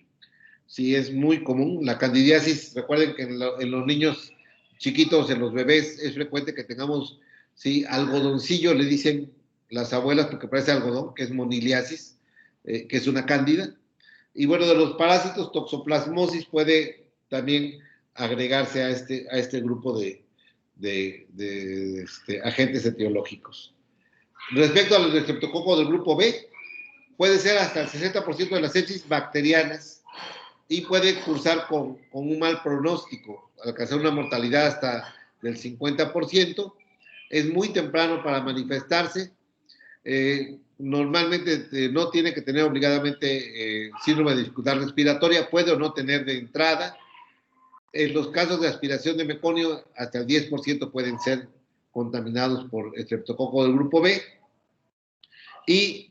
Speaker 1: sí, es muy común. La candidiasis, recuerden que en los niños chiquitos, en los bebés, es frecuente que tengamos, sí, algodoncillo, le dicen las abuelas porque parece algodón, que es moniliasis, que es una cándida. Y bueno, de los parásitos, toxoplasmosis puede también agregarse a este grupo de agentes etiológicos. Respecto al estreptococo del grupo B, puede ser hasta el 60% de las sepsis bacterianas y puede cursar con un mal pronóstico, alcanzar una mortalidad hasta del 50%. Es muy temprano para manifestarse. Normalmente no tiene que tener obligadamente síndrome de dificultad respiratoria, puede o no tener de entrada. En los casos de aspiración de meconio, hasta el 10% pueden ser contaminados por estreptococo del grupo B. Y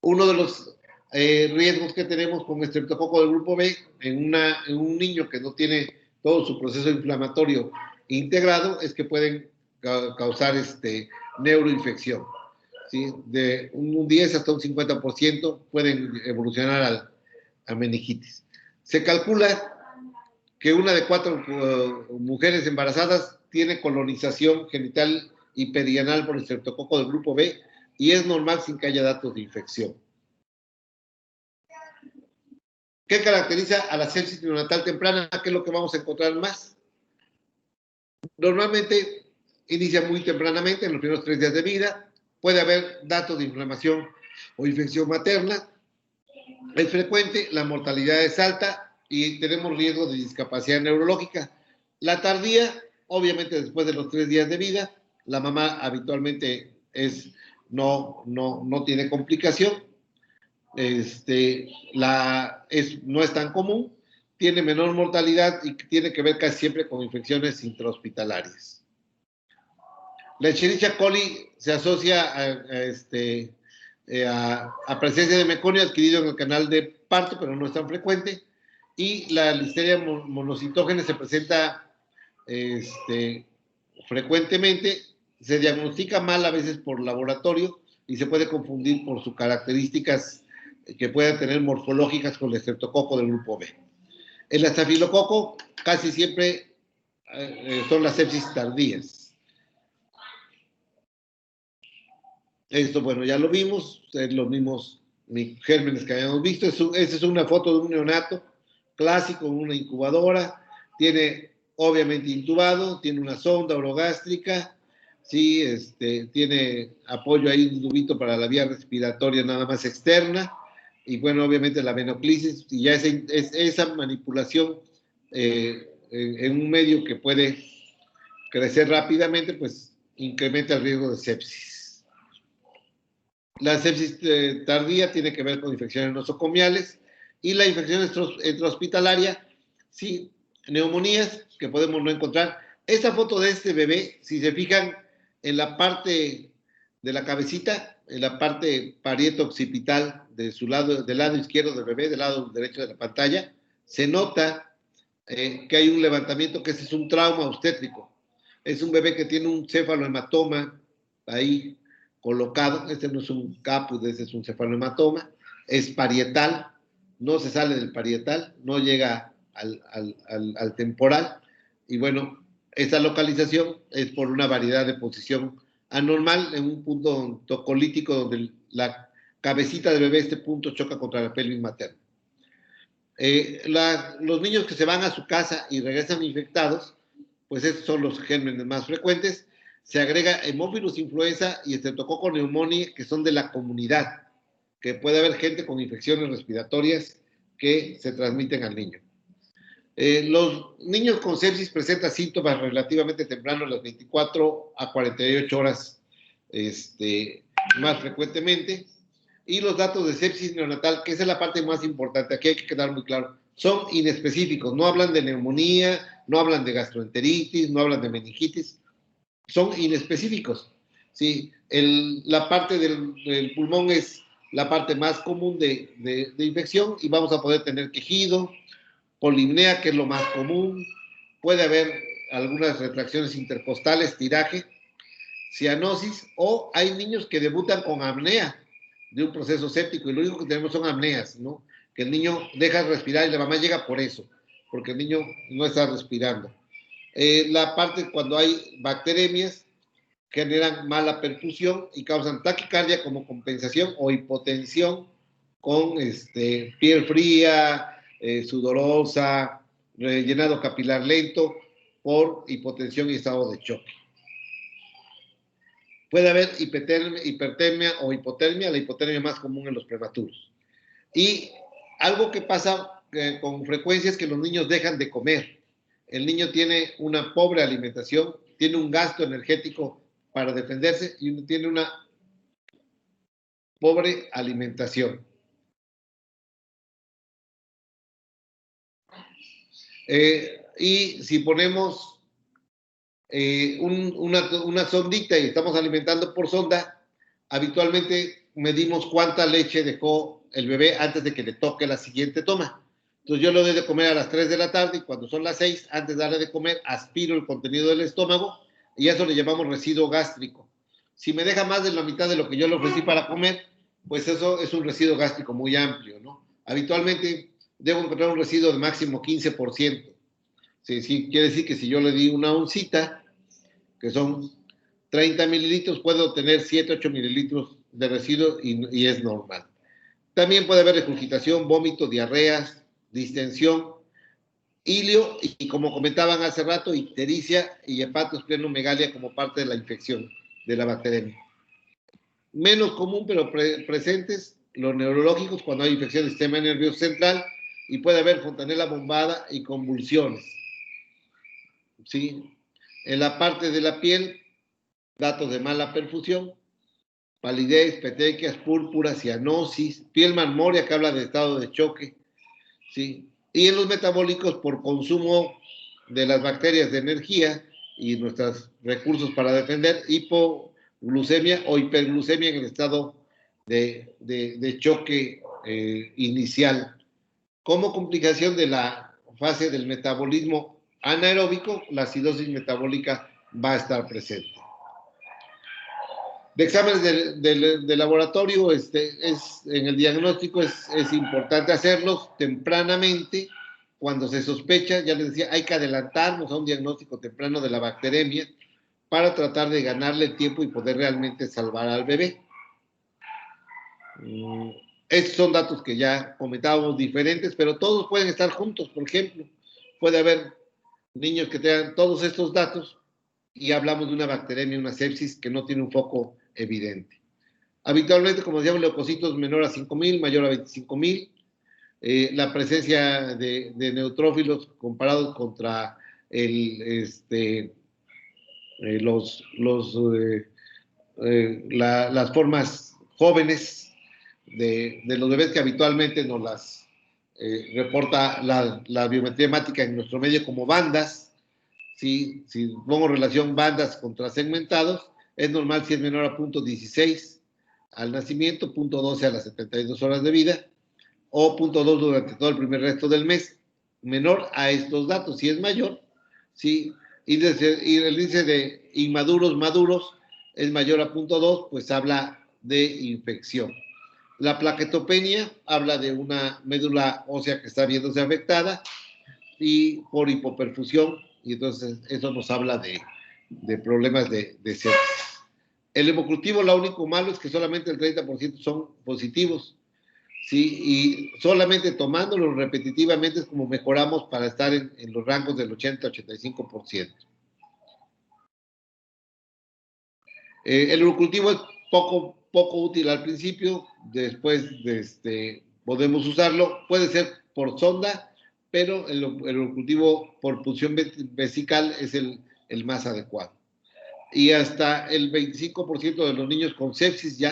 Speaker 1: uno de los riesgos que tenemos con estreptococo del grupo B en un niño que no tiene todo su proceso inflamatorio integrado es que pueden causar neuroinfección. ¿Sí? De un 10 hasta un 50% pueden evolucionar a meningitis. Se calcula que una de 4 mujeres embarazadas tiene colonización genital y perianal por estreptococo del grupo B y es normal sin que haya datos de infección. ¿Qué caracteriza a la sepsis neonatal temprana? ¿Qué es lo que vamos a encontrar más? Normalmente inicia muy tempranamente, en los primeros 3 días de vida. Puede haber datos de inflamación o infección materna. Es frecuente, la mortalidad es alta y tenemos riesgo de discapacidad neurológica. La tardía, obviamente después de los 3 días de vida, la mamá habitualmente no tiene complicación. No es tan común, tiene menor mortalidad y tiene que ver casi siempre con infecciones intrahospitalarias. La Escherichia coli se asocia a presencia de meconio adquirido en el canal de parto, pero no es tan frecuente, y la listeria monocitógena se presenta frecuentemente, se diagnostica mal a veces por laboratorio y se puede confundir por sus características que puedan tener morfológicas con el estreptococo del grupo B. El estafilococo casi siempre son las sepsis tardías. Esto, bueno, ya lo vimos, es los mismos gérmenes que habíamos visto. Esta es una foto de un neonato clásico en una incubadora. Tiene, obviamente, intubado, tiene una sonda orogástrica, sí, tiene apoyo ahí, un tubito para la vía respiratoria nada más externa, y bueno, obviamente la venoclisis, y ya esa manipulación en un medio que puede crecer rápidamente, pues incrementa el riesgo de sepsis. La sepsis tardía tiene que ver con infecciones nosocomiales, y la infección extrahospitalaria, sí, neumonías que podemos no encontrar. Esta foto de este bebé, si se fijan en la parte de la cabecita, en la parte parieto-occipital de su lado, del lado izquierdo del bebé, del lado derecho de la pantalla, se nota que hay un levantamiento, que ese es un trauma obstétrico. Es un bebé que tiene un cefalohematoma ahí colocado. Este no es un caput, este es un cefalohematoma. Es parietal, no se sale del parietal, no llega al temporal. Y bueno, esta localización es por una variedad de posición anormal en un punto tocolítico donde la cabecita del bebé, este punto, choca contra la pelvis materna. Los niños que se van a su casa y regresan infectados, pues estos son los gérmenes más frecuentes. Se agrega Haemophilus influenza y Streptococcus pneumoniae, que son de la comunidad, que puede haber gente con infecciones respiratorias que se transmiten al niño. Los niños con sepsis presentan síntomas relativamente tempranos, las 24 a 48 horas más frecuentemente. Y los datos de sepsis neonatal, que esa es la parte más importante, aquí hay que quedar muy claro, son inespecíficos, no hablan de neumonía, no hablan de gastroenteritis, no hablan de meningitis, son inespecíficos. ¿Sí? La parte del pulmón es la parte más común de infección, y vamos a poder tener quejido, polipnea, que es lo más común, puede haber algunas retracciones intercostales, tiraje, cianosis, o hay niños que debutan con apnea de un proceso séptico, y lo único que tenemos son apneas, ¿no? Que el niño deja de respirar y la mamá llega por eso, porque el niño no está respirando. La parte cuando hay bacteremias, generan mala perfusión y causan taquicardia como compensación, o hipotensión con piel fría, sudorosa, llenado capilar lento por hipotensión y estado de choque. Puede haber hipertermia o hipotermia, la hipotermia más común en los prematuros. Y algo que pasa con frecuencia es que los niños dejan de comer. El niño tiene una pobre alimentación, tiene un gasto energético para defenderse y tiene una pobre alimentación. Y si ponemos una sondita y estamos alimentando por sonda, habitualmente medimos cuánta leche dejó el bebé antes de que le toque la siguiente toma. Entonces yo le doy de comer a las 3 de la tarde, y cuando son las 6, antes de darle de comer, aspiro el contenido del estómago, y eso le llamamos residuo gástrico. Si me deja más de la mitad de lo que yo le ofrecí para comer, pues eso es un residuo gástrico muy amplio, ¿no? Habitualmente debo encontrar un residuo de máximo 15%. Sí, quiere decir que si yo le di una oncita, que son 30 mililitros, puedo obtener 7, 8 mililitros de residuo, y es normal. También puede haber regurgitación, vómito, diarreas, distensión, ilio, y como comentaban hace rato, ictericia y hepatosplenomegalia como parte de la infección de la bacteremia. Menos común, pero presentes, los neurológicos, cuando hay infección del sistema nervioso central, y puede haber fontanela bombada y convulsiones. ¿Sí? En la parte de la piel, datos de mala perfusión, palidez, petequias, púrpura, cianosis, piel marmórea, que habla de estado de choque, ¿sí? Y en los metabólicos, por consumo de las bacterias de energía y nuestros recursos para defender, hipoglucemia o hiperglucemia en el estado de choque inicial como complicación de la fase del metabolismo anaeróbico, la acidosis metabólica va a estar presente. De exámenes de laboratorio, en el diagnóstico es importante hacerlos tempranamente, cuando se sospecha, ya les decía, hay que adelantarnos a un diagnóstico temprano de la bacteremia para tratar de ganarle el tiempo y poder realmente salvar al bebé. Estos son datos que ya comentábamos diferentes, pero todos pueden estar juntos. Por ejemplo, puede haber niños que tengan todos estos datos y hablamos de una bacteremia, una sepsis que no tiene un foco evidente. Habitualmente, como decíamos, leucocitos menor a 5.000, mayor a 25.000. La presencia de neutrófilos comparados contra las formas jóvenes de los bebés que habitualmente nos las reporta la biometría hemática en nuestro medio como bandas. Si pongo relación bandas contra segmentados, es normal si es menor a 0.16 al nacimiento, 0.12 a las 72 horas de vida, o 0.2 durante todo el primer resto del mes, menor a estos datos. Si es mayor, sí, y el índice de inmaduros maduros es mayor a 0.2, pues habla de infección. La plaquetopenia habla de una médula ósea que está viéndose afectada y por hipoperfusión, y entonces eso nos habla de problemas de sepsis. El hemocultivo, lo único malo es que solamente el 30% son positivos, ¿sí? Y solamente tomándolo repetitivamente es como mejoramos para estar en los rangos del 80-85%. El hemocultivo es poco útil al principio, después podemos usarlo, puede ser por sonda, pero el hemocultivo por punción vesical es el más adecuado. Y hasta el 25% de los niños con sepsis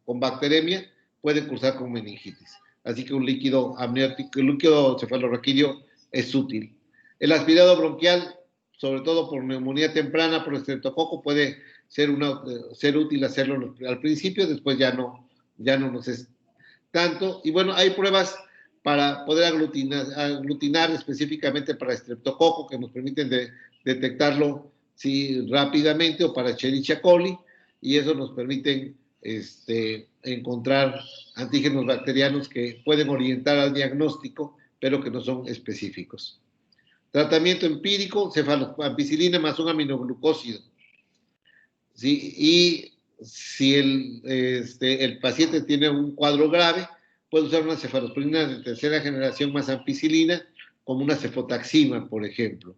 Speaker 1: con bacteremia, pueden cursar con meningitis. Así que un líquido amniótico, el líquido cefalorraquídeo es útil. El aspirado bronquial, sobre todo por neumonía temprana, por estreptococo, puede ser útil hacerlo al principio, después ya no nos es tanto. Y bueno, hay pruebas para poder aglutinar específicamente para estreptococo que nos permiten detectarlo rápidamente, o para Escherichia coli, y eso nos permiten encontrar antígenos bacterianos que pueden orientar al diagnóstico, pero que no son específicos. Tratamiento empírico, cefaloampicilina más un aminoglucósido. ¿Sí? Y si el paciente tiene un cuadro grave, puede usar una cefalosporina de tercera generación más ampicilina, como una cefotaxima, por ejemplo.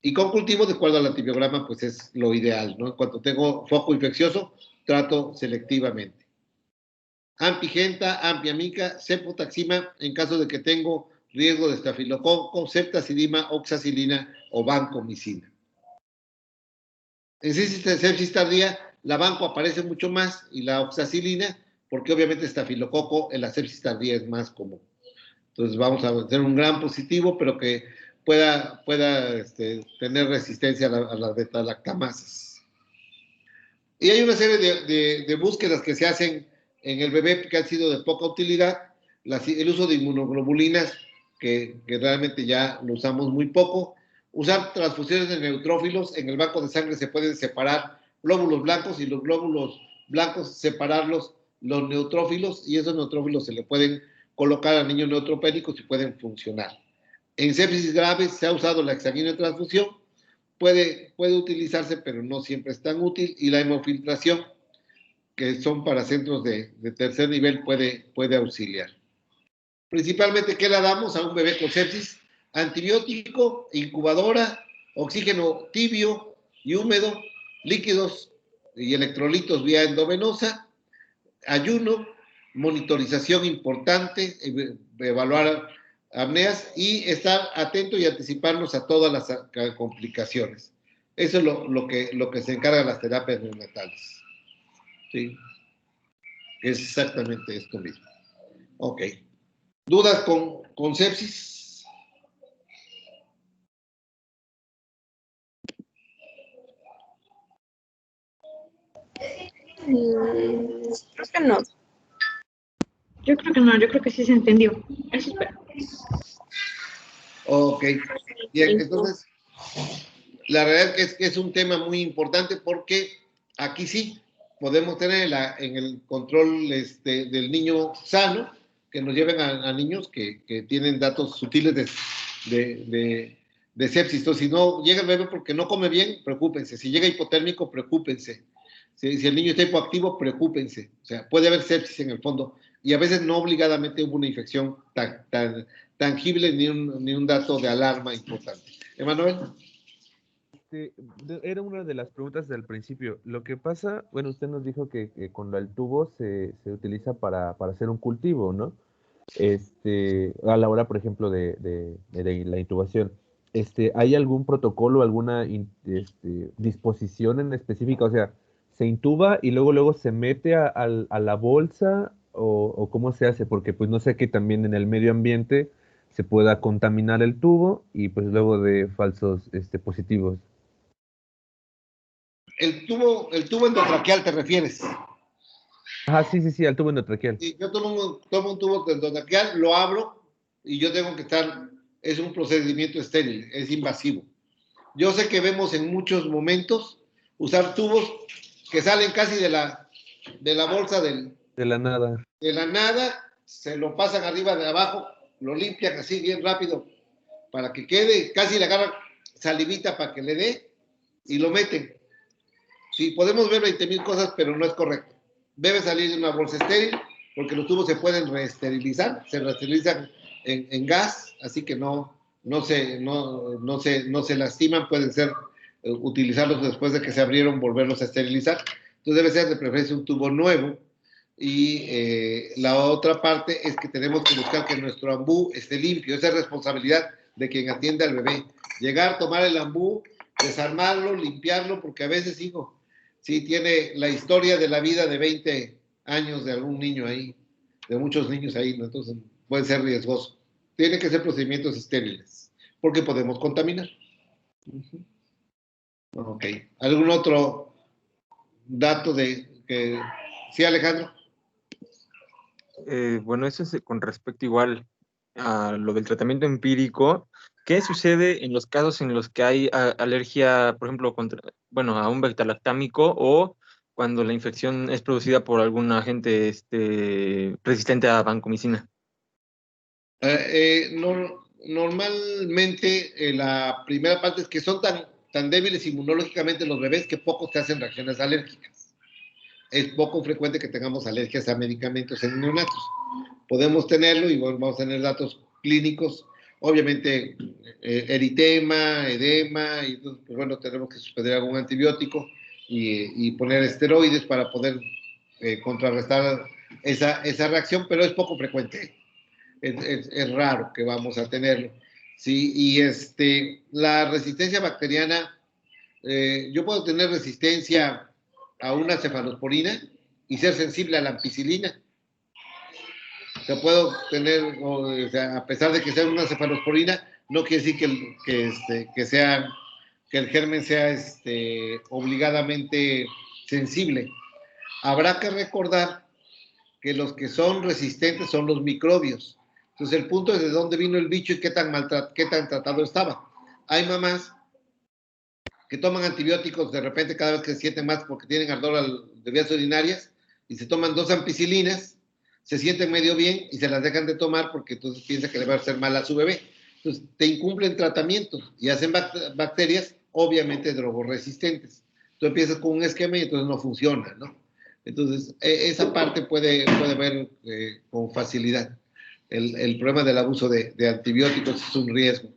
Speaker 1: Y con cultivo, de acuerdo al antibiograma, pues es lo ideal, ¿no? En cuanto tengo foco infeccioso, trato selectivamente. Ampigenta, ampiamica, cefotaxima, en caso de que tengo riesgo de estafilococo, ceftazidima, oxacilina o vancomicina. En sepsis tardía, la vanco aparece mucho más y la oxacilina, porque obviamente estafilococo en la sepsis tardía es más común. Entonces vamos a hacer un gran positivo, pero que pueda tener resistencia a las beta-lactamasas. Y hay una serie de búsquedas que se hacen en el bebé que han sido de poca utilidad. El uso de inmunoglobulinas, que realmente ya lo usamos muy poco. Usar transfusiones de neutrófilos. En el banco de sangre se pueden separar glóbulos blancos, y los glóbulos blancos separarlos los neutrófilos, y esos neutrófilos se le pueden colocar a niños neutropénicos y pueden funcionar. En sepsis graves se ha usado la hexaquinotransfusión, puede utilizarse, pero no siempre es tan útil, y la hemofiltración, que son para centros de tercer nivel, puede auxiliar. Principalmente, ¿qué le damos a un bebé con sepsis? Antibiótico, incubadora, oxígeno tibio y húmedo, líquidos y electrolitos vía endovenosa, ayuno, monitorización importante, evaluar apneas y estar atento y anticiparnos a todas las complicaciones. Eso es lo que se encarga de las terapias neonatales. ¿Sí? Es exactamente esto mismo. Ok. ¿Dudas con sepsis?
Speaker 2: Creo que no.
Speaker 7: Yo creo que no, yo creo que sí se entendió. Eso espero.
Speaker 1: Ok, bien, entonces, la verdad es que es un tema muy importante porque aquí sí podemos tener en el control del niño sano, que nos lleven a niños que tienen datos sutiles de sepsis. Entonces, si no llega el bebé porque no come bien, preocúpense. Si llega hipotérmico, preocúpense. Si el niño está hipoactivo, preocúpense. O sea, puede haber sepsis en el fondo y a veces no obligadamente hubo una infección tan tangible ni un dato de alarma importante. Emanuel.
Speaker 5: Era una de las preguntas del principio. Lo que pasa, bueno, usted nos dijo que con el tubo se utiliza para hacer un cultivo, ¿no? A la hora, por ejemplo, de la intubación. ¿Hay algún protocolo, alguna disposición en específica? O sea, ¿se intuba y luego se mete a la bolsa o cómo se hace? Porque pues no sé que también en el medio ambiente se pueda contaminar el tubo y pues luego de falsos positivos.
Speaker 1: El tubo endotraqueal, ¿te refieres?
Speaker 5: Ah, sí, al tubo endotraqueal.
Speaker 1: Sí, yo tomo un tubo endotraqueal, lo abro y yo tengo que estar, es un procedimiento estéril, es invasivo. Yo sé que vemos en muchos momentos usar tubos que salen casi de la bolsa
Speaker 5: De la nada.
Speaker 1: de la nada, se lo pasan arriba de abajo, lo limpian así bien rápido para que quede, casi le agarran salivita para que le dé y lo meten. Sí, podemos ver 20,000 cosas, pero no es correcto. Debe salir de una bolsa estéril, porque los tubos se pueden reesterilizar, se reesterilizan en gas, así que no se lastiman, pueden ser utilizarlos después de que se abrieron, volverlos a esterilizar. Entonces debe ser de preferencia un tubo nuevo. Y la otra parte es que tenemos que buscar que nuestro ambú esté limpio. Esa es responsabilidad de quien atiende al bebé. Llegar, tomar el ambú, desarmarlo, limpiarlo, porque a veces, hijo, sí tiene la historia de la vida de 20 años de algún niño ahí, de muchos niños ahí, ¿no? Entonces puede ser riesgoso. Tiene que ser procedimientos estériles, porque podemos contaminar. Ok. ¿Algún otro dato sí, Alejandro?
Speaker 4: Bueno, eso es con respecto igual a lo del tratamiento empírico. ¿Qué sucede en los casos en los que hay alergia, por ejemplo, a un beta-lactámico o cuando la infección es producida por algún agente resistente a vancomicina?
Speaker 1: Normalmente la primera parte es que son tan débiles inmunológicamente los bebés que pocos te hacen reacciones alérgicas. Es poco frecuente que tengamos alergias a medicamentos en neonatos. Podemos tenerlo y vamos a tener datos clínicos, obviamente eritema, edema, y pues, bueno, tenemos que suspender algún antibiótico y poner esteroides para poder contrarrestar esa reacción, pero es poco frecuente. Es raro que vamos a tenerlo. Sí, y la resistencia bacteriana, yo puedo tener resistencia a una cefalosporina y ser sensible a la ampicilina. O sea, puedo tener, o sea, a pesar de que sea una cefalosporina, no quiere decir que el germen sea obligadamente sensible. Habrá que recordar que los que son resistentes son los microbios. Entonces, el punto es de dónde vino el bicho y qué tan tratado estaba. Hay mamás que toman antibióticos de repente cada vez que se sienten más porque tienen ardor de vías urinarias y se toman 2 ampicilinas, se sienten medio bien y se las dejan de tomar porque entonces piensa que le va a hacer mal a su bebé. Entonces, te incumplen tratamientos y hacen bacterias obviamente drogoresistentes. Tú empiezas con un esquema y entonces no funciona, ¿no? Entonces, esa parte puede ver con facilidad. El problema del abuso de antibióticos es un riesgo.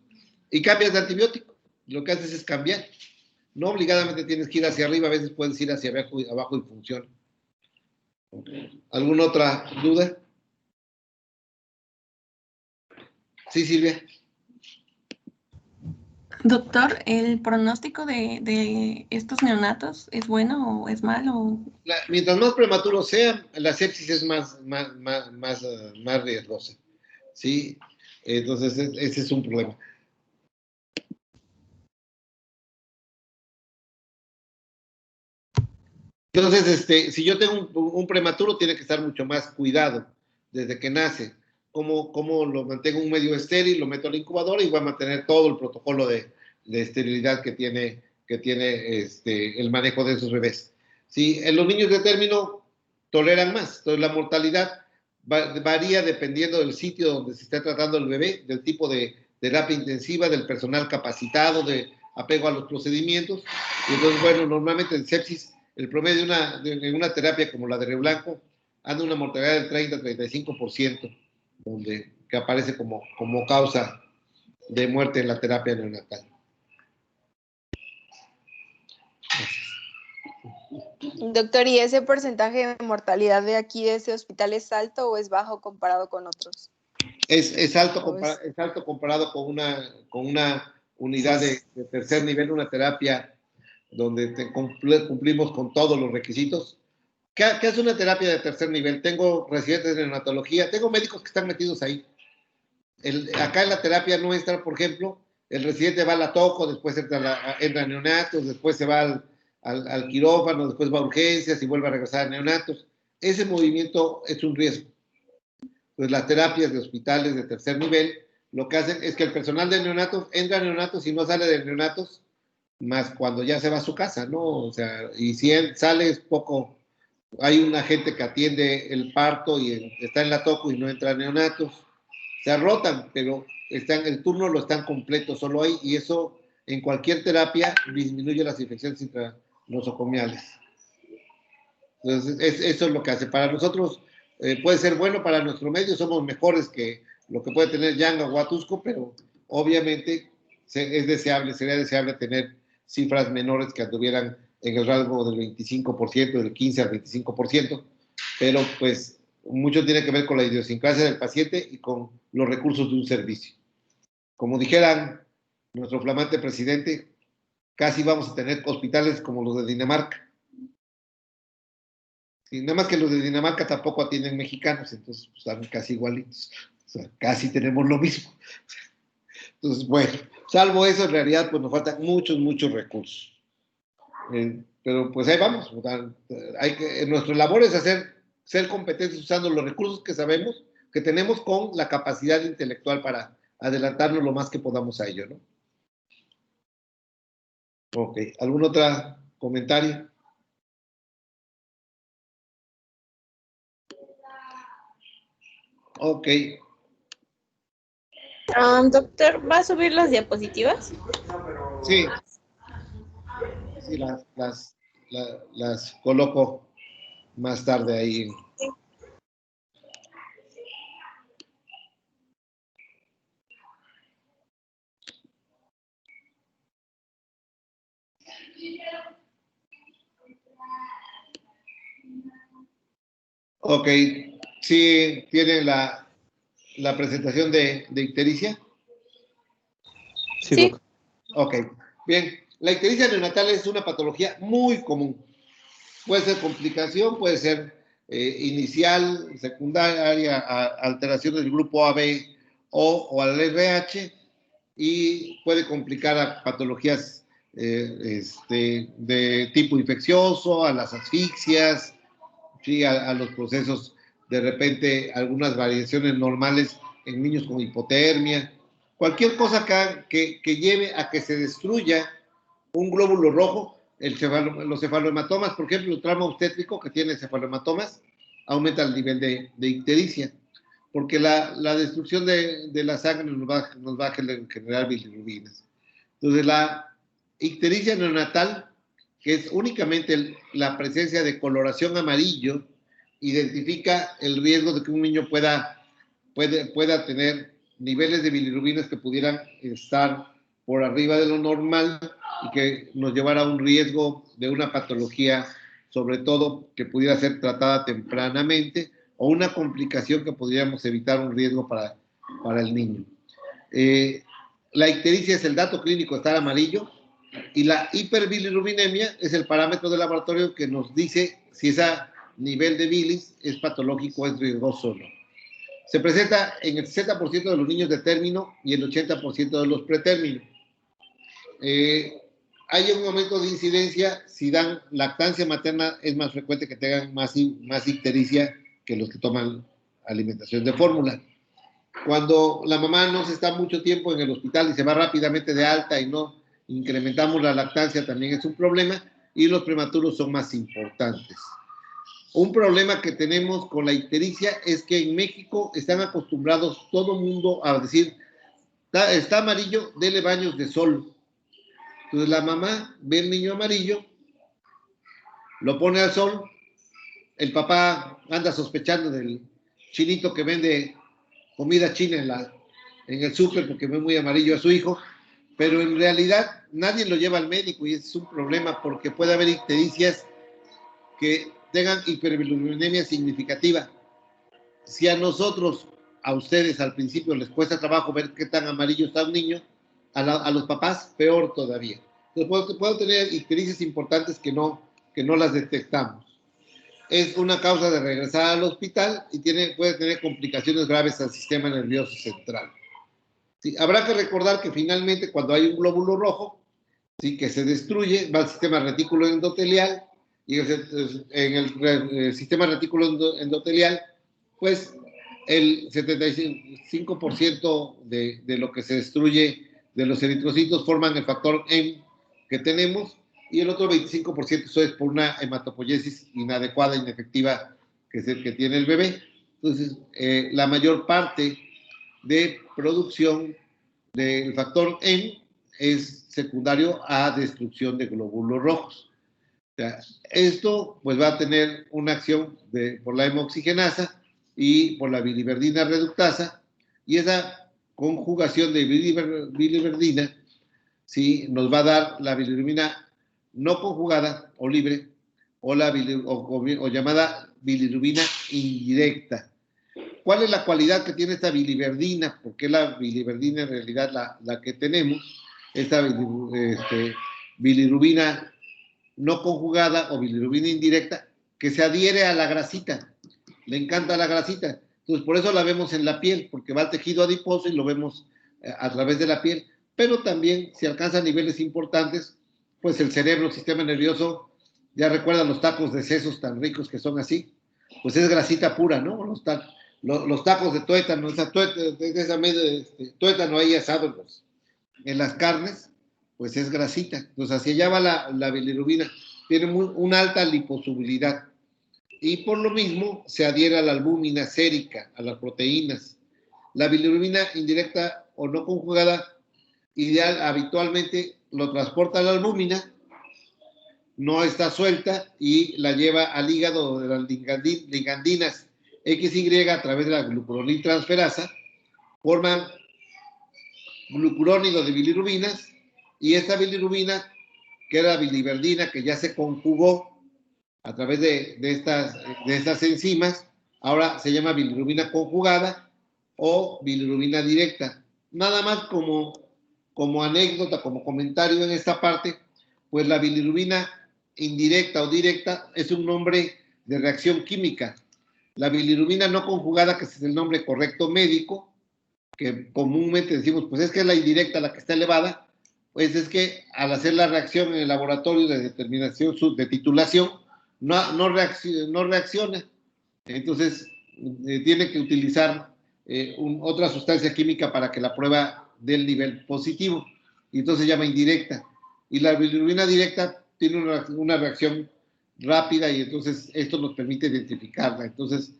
Speaker 1: Y cambias de antibiótico. Lo que haces es cambiar. No obligadamente tienes que ir hacia arriba, a veces puedes ir hacia abajo y funciona. ¿Alguna otra duda? Sí, Silvia.
Speaker 8: Doctor, ¿el pronóstico de estos neonatos es bueno o es malo?
Speaker 1: Mientras más prematuro sea, la sepsis es más riesgosa. ¿Sí? Entonces, ese es un problema. Entonces, si yo tengo un prematuro, tiene que estar mucho más cuidado. desde que nace. Cómo lo mantengo en un medio estéril, lo meto a la incubadora y voy a mantener todo el protocolo de esterilidad que tiene el manejo de esos bebés. Sí, en los niños de término toleran más, entonces la mortalidad varía dependiendo del sitio donde se esté tratando el bebé, del tipo de terapia intensiva, del personal capacitado, de apego a los procedimientos. Y entonces, bueno, normalmente en sepsis, el promedio de una terapia como la de Río Blanco anda una mortalidad del 30-35%, que aparece como causa de muerte en la terapia neonatal.
Speaker 2: Doctor, ¿y ese porcentaje de mortalidad de aquí, de ese hospital, es alto o es bajo comparado con otros?
Speaker 1: Es alto comparado con una unidad de tercer nivel, una terapia donde cumplimos con todos los requisitos. ¿Qué es una terapia de tercer nivel? Tengo residentes de neonatología, tengo médicos que están metidos ahí. Acá en la terapia nuestra, por ejemplo, el residente va a la toco, después entra a neonatos, después se va al quirófano, después va a urgencias y vuelve a regresar a neonatos. Ese movimiento es un riesgo. Pues las terapias de hospitales de tercer nivel, lo que hacen es que el personal de neonatos entra a neonatos y no sale de neonatos, más cuando ya se va a su casa, ¿no? O sea, y si él sale es poco. Hay una gente que atiende el parto y está en la toco y no entra a neonatos. Se rotan, pero el turno lo están completo solo ahí, y eso en cualquier terapia disminuye las infecciones intranosocomiales. Entonces, eso es lo que hace. Para nosotros puede ser bueno, para nuestro medio somos mejores que lo que puede tener Yanga o Huatusco, pero obviamente sería deseable tener cifras menores que anduvieran en el rango del 25%, del 15 al 25%, pero pues mucho tiene que ver con la idiosincrasia del paciente y con los recursos de un servicio. Como dijeran nuestro flamante presidente, casi vamos a tener hospitales como los de Dinamarca. Y nada más que los de Dinamarca tampoco atienden mexicanos, entonces pues, están casi igualitos. O sea, casi tenemos lo mismo. Entonces, bueno, salvo eso, en realidad, pues nos faltan muchos recursos. Pero pues ahí vamos. O sea, nuestra labor es ser competentes usando los recursos que sabemos, que tenemos, con la capacidad intelectual para adelantarnos lo más que podamos a ello, ¿no? Ok, ¿algún otro comentario? Ok.
Speaker 9: Doctor, ¿va a subir las diapositivas?
Speaker 1: Sí. Sí, las coloco más tarde ahí. Ok, ¿sí tiene la presentación de ictericia?
Speaker 9: Sí.
Speaker 1: Ok, bien. La ictericia neonatal es una patología muy común. Puede ser complicación, puede ser inicial, secundaria, alteración del grupo AB o al RH, y puede complicar a patologías de tipo infeccioso, a las asfixias, ¿sí? A los procesos, de repente, algunas variaciones normales en niños con hipotermia. Cualquier cosa que lleve a que se destruya un glóbulo rojo, los cefalohematomas, por ejemplo, el trauma obstétrico que tiene cefalohematomas, aumenta el nivel de ictericia, porque la destrucción de la sangre nos va a generar bilirrubinas. Entonces, la ictericia neonatal, que es únicamente la presencia de coloración amarillo, identifica el riesgo de que un niño pueda tener niveles de bilirrubinas que pudieran estar por arriba de lo normal y que nos llevara a un riesgo de una patología, sobre todo que pudiera ser tratada tempranamente, o una complicación que podríamos evitar, un riesgo para el niño. La ictericia es el dato clínico, estar amarillo, y la hiperbilirrubinemia es el parámetro de laboratorio que nos dice si ese nivel de bilis es patológico o es riesgoso o no. Se presenta en el 60% de los niños de término y el 80% de los pretérminos. Hay un aumento de incidencia si dan lactancia materna, es más frecuente que tengan más ictericia que los que toman alimentación de fórmula. Cuando la mamá no se está mucho tiempo en el hospital y se va rápidamente de alta y no incrementamos la lactancia, también es un problema, y los prematuros son más importantes. Un problema que tenemos con la ictericia es que en México están acostumbrados todo el mundo a decir, está amarillo, dele baños de sol. Entonces la mamá ve el niño amarillo, lo pone al sol, el papá anda sospechando del chinito que vende comida china en el súper porque ve muy amarillo a su hijo, pero en realidad nadie lo lleva al médico y ese es un problema porque puede haber ictericias que tengan hiperbilirubinemia significativa. Si a nosotros, a ustedes al principio les cuesta trabajo ver qué tan amarillo está un niño, a los papás peor todavía. Entonces puedo tener ictericias importantes que no las detectamos. Es una causa de regresar al hospital y puede tener complicaciones graves al sistema nervioso central. ¿Sí? Habrá que recordar que finalmente cuando hay un glóbulo rojo, ¿sí?, que se destruye, va al sistema retículo endotelial, y en el sistema retículo endotelial, pues el 75% de lo que se destruye de los eritrocitos forman el factor M que tenemos, y el otro 25% eso es por una hematopoiesis inadecuada, inefectiva que tiene el bebé. Entonces, la mayor parte de producción del factor M es secundario a destrucción de glóbulos rojos. O sea, esto pues va a tener una acción por la hemoxigenasa y por la biliverdina reductasa, y esa conjugación de biliverdina, ¿sí?, nos va a dar la bilirrubina no conjugada o libre, o llamada bilirrubina indirecta. ¿Cuál es la cualidad que tiene esta biliverdina? Porque la biliverdina en realidad la que tenemos, esta bilirrubina no conjugada o bilirrubina indirecta, que se adhiere a la grasita. Le encanta la grasita. Entonces, por eso la vemos en la piel, porque va al tejido adiposo y lo vemos a través de la piel. Pero también, si alcanza niveles importantes, pues el cerebro, el sistema nervioso, ya recuerdan los tacos de sesos tan ricos que son así, pues es grasita pura, ¿no? Los tacos de tuétano, tuétano ahí asado en las carnes, pues es grasita. Entonces, hacia allá va la bilirrubina. Tiene una alta liposolubilidad. Y por lo mismo se adhiere a la albúmina sérica, a las proteínas. La bilirrubina indirecta o no conjugada, habitualmente lo transporta a la albúmina, no está suelta y la lleva al hígado de las ligandinas XY a través de la glucuroniltransferasa, forman glucurónido de bilirrubinas, y esta bilirrubina, que era biliverdina, que ya se conjugó a través de estas enzimas, ahora se llama bilirrubina conjugada o bilirrubina directa. Nada más como anécdota, como comentario en esta parte, pues la bilirrubina indirecta o directa es un nombre de reacción química. La bilirrubina no conjugada, que es el nombre correcto médico, que comúnmente decimos, pues es que es la indirecta la que está elevada, pues es que al hacer la reacción en el laboratorio de determinación de titulación, no reacciona. Entonces, tiene que utilizar otra sustancia química para que la prueba dé el nivel positivo, y entonces se llama indirecta. Y la bilirrubina directa tiene una reacción rápida, y entonces esto nos permite identificarla. Entonces,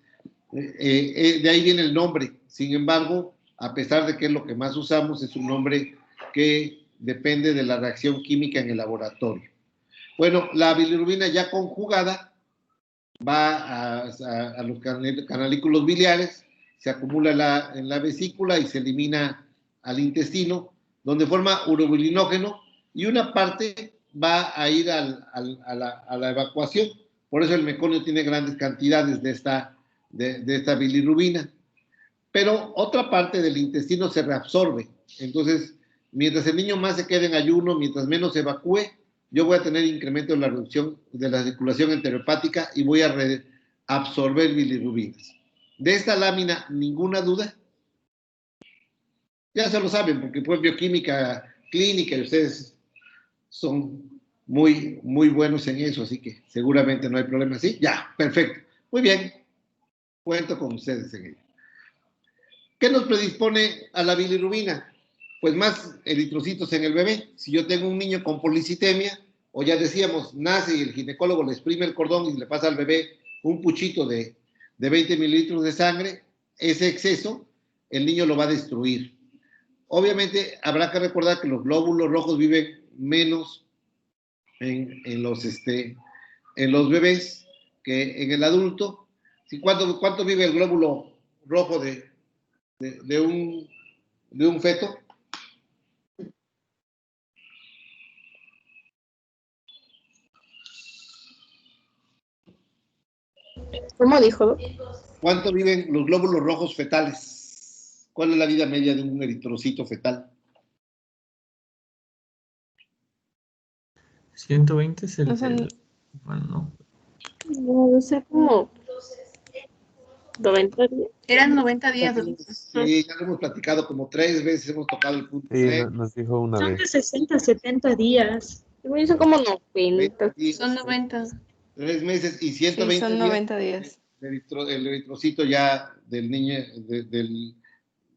Speaker 1: de ahí viene el nombre. Sin embargo, a pesar de que es lo que más usamos, es un nombre que depende de la reacción química en el laboratorio. Bueno, la bilirrubina ya conjugada va a los canalículos biliares, se acumula en la vesícula y se elimina al intestino, donde forma urobilinógeno, y una parte va a ir a la evacuación. Por eso el meconio tiene grandes cantidades de esta bilirrubina. Pero otra parte del intestino se reabsorbe. Entonces, mientras el niño más se quede en ayuno, mientras menos se evacúe, yo voy a tener incremento en la reducción de la circulación enterohepática y voy a absorber bilirrubinas. De esta lámina, ninguna duda. Ya se lo saben, porque fue bioquímica clínica y ustedes son muy, muy buenos en eso, así que seguramente no hay problema. ¿Sí? Ya, perfecto. Muy bien. Cuento con ustedes en ello. ¿Qué nos predispone a la bilirrubina? Pues más eritrocitos en el bebé. Si yo tengo un niño con policitemia, o ya decíamos, nace y el ginecólogo le exprime el cordón y le pasa al bebé un puchito de 20 mililitros de sangre, ese exceso, el niño lo va a destruir. Obviamente, habrá que recordar que los glóbulos rojos viven menos en los bebés que en el adulto. ¿Cuánto vive el glóbulo rojo de un feto?
Speaker 9: ¿Cómo dijo?
Speaker 1: ¿Cuánto viven los glóbulos rojos fetales? ¿Cuál es la vida media de un eritrocito fetal?
Speaker 6: 120 es el...
Speaker 2: No son-
Speaker 6: Bueno,
Speaker 9: No sé cómo. 90 días.
Speaker 8: Eran 90 días.
Speaker 1: Sí, ya lo hemos platicado como 3 veces, hemos tocado el punto.
Speaker 5: Sí, nos dijo una
Speaker 7: Son
Speaker 5: vez.
Speaker 7: de 60 a 70 días.
Speaker 9: Según yo son como 90.
Speaker 8: Son 90.
Speaker 1: 3 meses y
Speaker 2: Sí,
Speaker 1: 120
Speaker 2: son
Speaker 1: días.
Speaker 2: 90 días.
Speaker 1: El eritrocito ya del niño,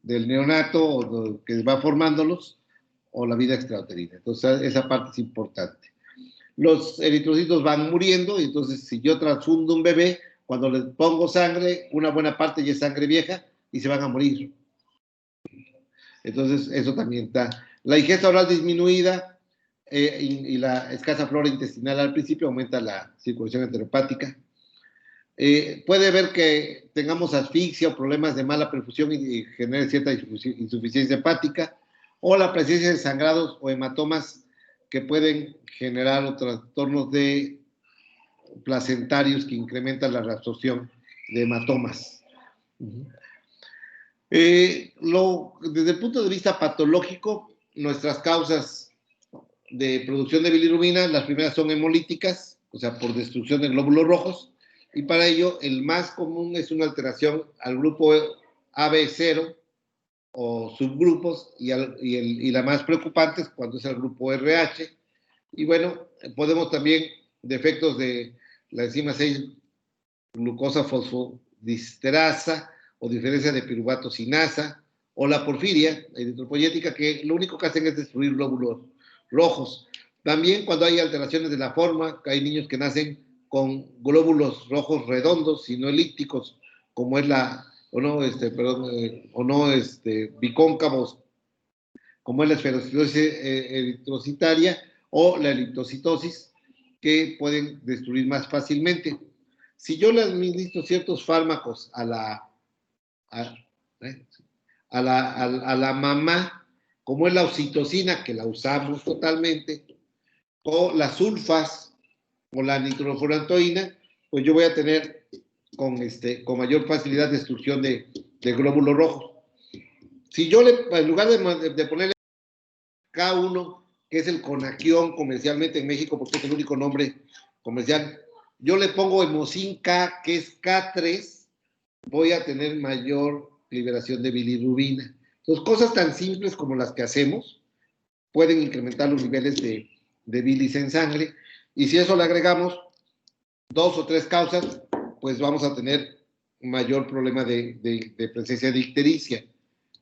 Speaker 1: del neonato o que va formándolos, o la vida extrauterina. Entonces, esa parte es importante. Los eritrocitos van muriendo, y entonces, si yo transfundo un bebé, cuando le pongo sangre, una buena parte ya es sangre vieja y se van a morir. Entonces, eso también está. La ingesta oral disminuida y la escasa flora intestinal al principio aumenta la circulación enteropática. Puede haber que tengamos asfixia o problemas de mala perfusión y genere cierta insuficiencia hepática, o la presencia de sangrados o hematomas que pueden generar trastornos placentarios que incrementan la reabsorción de hematomas. Desde el punto de vista patológico, nuestras causas de producción de bilirrubina, las primeras son hemolíticas, o sea, por destrucción de glóbulos rojos, y para ello el más común es una alteración al grupo AB0 o subgrupos, y la más preocupante es cuando es el grupo RH. Y bueno, podemos también defectos de la enzima 6-glucosa fosfodiesterasa, o diferencia de piruvato sinasa, o la porfiria eritropoyética, que lo único que hacen es destruir glóbulos rojos. También cuando hay alteraciones de la forma, que hay niños que nacen con glóbulos rojos redondos y no elípticos, como es bicóncavos, como es la esferocitosis eritrocitaria o la eliptocitosis, que pueden destruir más fácilmente. Si yo le administro ciertos fármacos a la mamá, como es la oxitocina, que la usamos totalmente, o las sulfas, o la nitrofurantoína, pues yo voy a tener con mayor facilidad destrucción de glóbulos rojos. Si yo en lugar de ponerle K1, que es el Conaquión comercialmente en México, porque es el único nombre comercial, yo le pongo Hemocin K, que es K3, voy a tener mayor liberación de bilirrubina. Entonces, cosas tan simples como las que hacemos pueden incrementar los niveles de bilis en sangre, y si eso le agregamos 2 o 3 causas, pues vamos a tener mayor problema de presencia de ictericia.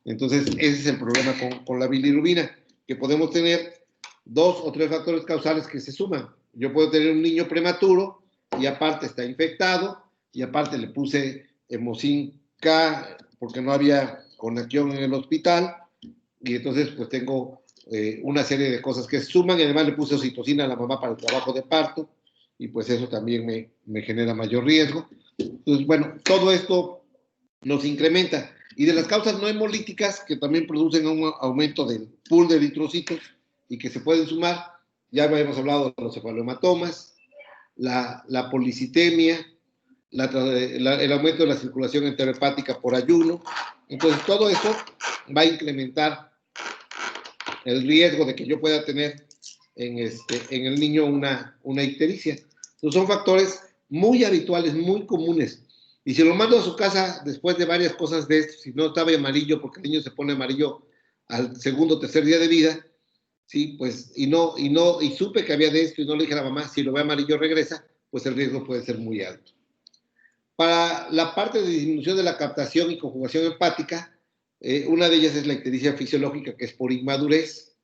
Speaker 1: Entonces, ese es el problema con la bilirrubina, que podemos tener 2 o 3 factores causales que se suman. Yo puedo tener un niño prematuro y aparte está infectado, y aparte le puse Hemocin K porque no había conaquión en el hospital, y entonces pues tengo una serie de cosas que se suman, y además le puse oxitocina a la mamá para el trabajo de parto, y pues eso también me genera mayor riesgo. Entonces, bueno, todo esto nos incrementa. Y de las causas no hemolíticas, que también producen un aumento del pool de eritrocitos y que se pueden sumar, ya habíamos hablado de los cefalomatomas, la policitemia, el aumento de la circulación enterohepática por ayuno. Entonces, todo eso va a incrementar el riesgo de que yo pueda tener en el niño una ictericia. Entonces, son factores muy habituales, muy comunes. Y si lo mando a su casa después de varias cosas de esto, si no estaba amarillo, porque el niño se pone amarillo al segundo o tercer día de vida, sí, pues, y supe que había de esto y no le dije a la mamá, si lo ve amarillo regresa, pues el riesgo puede ser muy alto. Para la parte de disminución de la captación y conjugación hepática, una de ellas es la ictericia fisiológica, que es por inmadurez.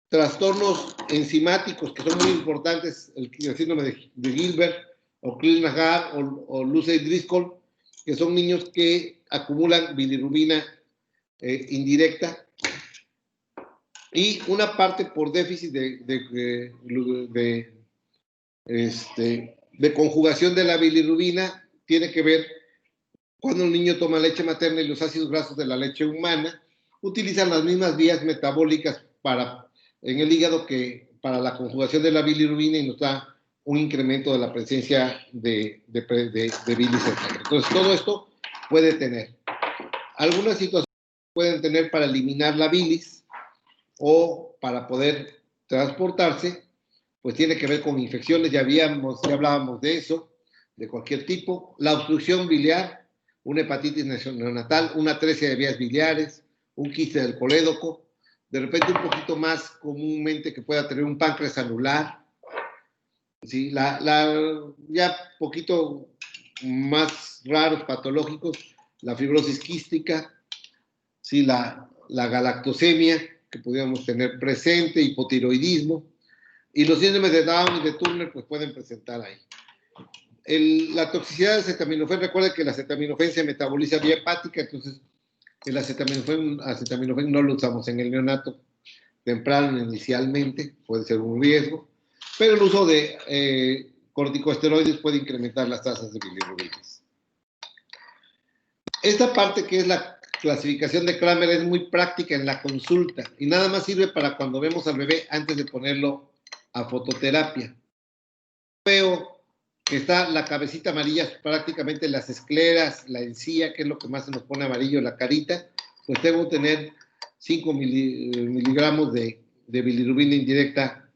Speaker 1: Trastornos enzimáticos que son muy importantes, el síndrome de Gilbert, o Crigler-Najjar, o Lucey-Driscoll, que son niños que acumulan bilirrubina indirecta, y una parte por déficit de conjugación de la bilirrubina tiene que ver cuando el niño toma leche materna y los ácidos grasos de la leche humana utilizan las mismas vías metabólicas en el hígado que para la conjugación de la bilirrubina, y nos da un incremento de la presencia de bilis en sangre. Entonces, todo esto puede tener. Algunas situaciones pueden tener para eliminar la bilis o para poder transportarse, pues tiene que ver con infecciones, ya hablábamos de eso, de cualquier tipo. La obstrucción biliar, una hepatitis neonatal, una atresia de vías biliares, un quiste del colédoco, de repente un poquito más comúnmente que pueda tener un páncreas anular, ¿sí? Ya poquito más raros, patológicos, la fibrosis quística, ¿sí? La galactosemia, que podríamos tener presente, hipotiroidismo, y los síndromes de Down y de Turner pues pueden presentar ahí. La toxicidad del acetaminofén, recuerda que el acetaminofén se metaboliza vía hepática, entonces el acetaminofén no lo usamos en el neonato temprano inicialmente, puede ser un riesgo, pero el uso de corticosteroides puede incrementar las tasas de bilirrubinas. Esta parte, que es la clasificación de Kramer, es muy práctica en la consulta y nada más sirve para cuando vemos al bebé antes de ponerlo a fototerapia. Veo que está la cabecita amarilla, prácticamente las escleras, la encía, que es lo que más se nos pone amarillo, la carita, pues debo tener 5 miligramos de bilirrubina indirecta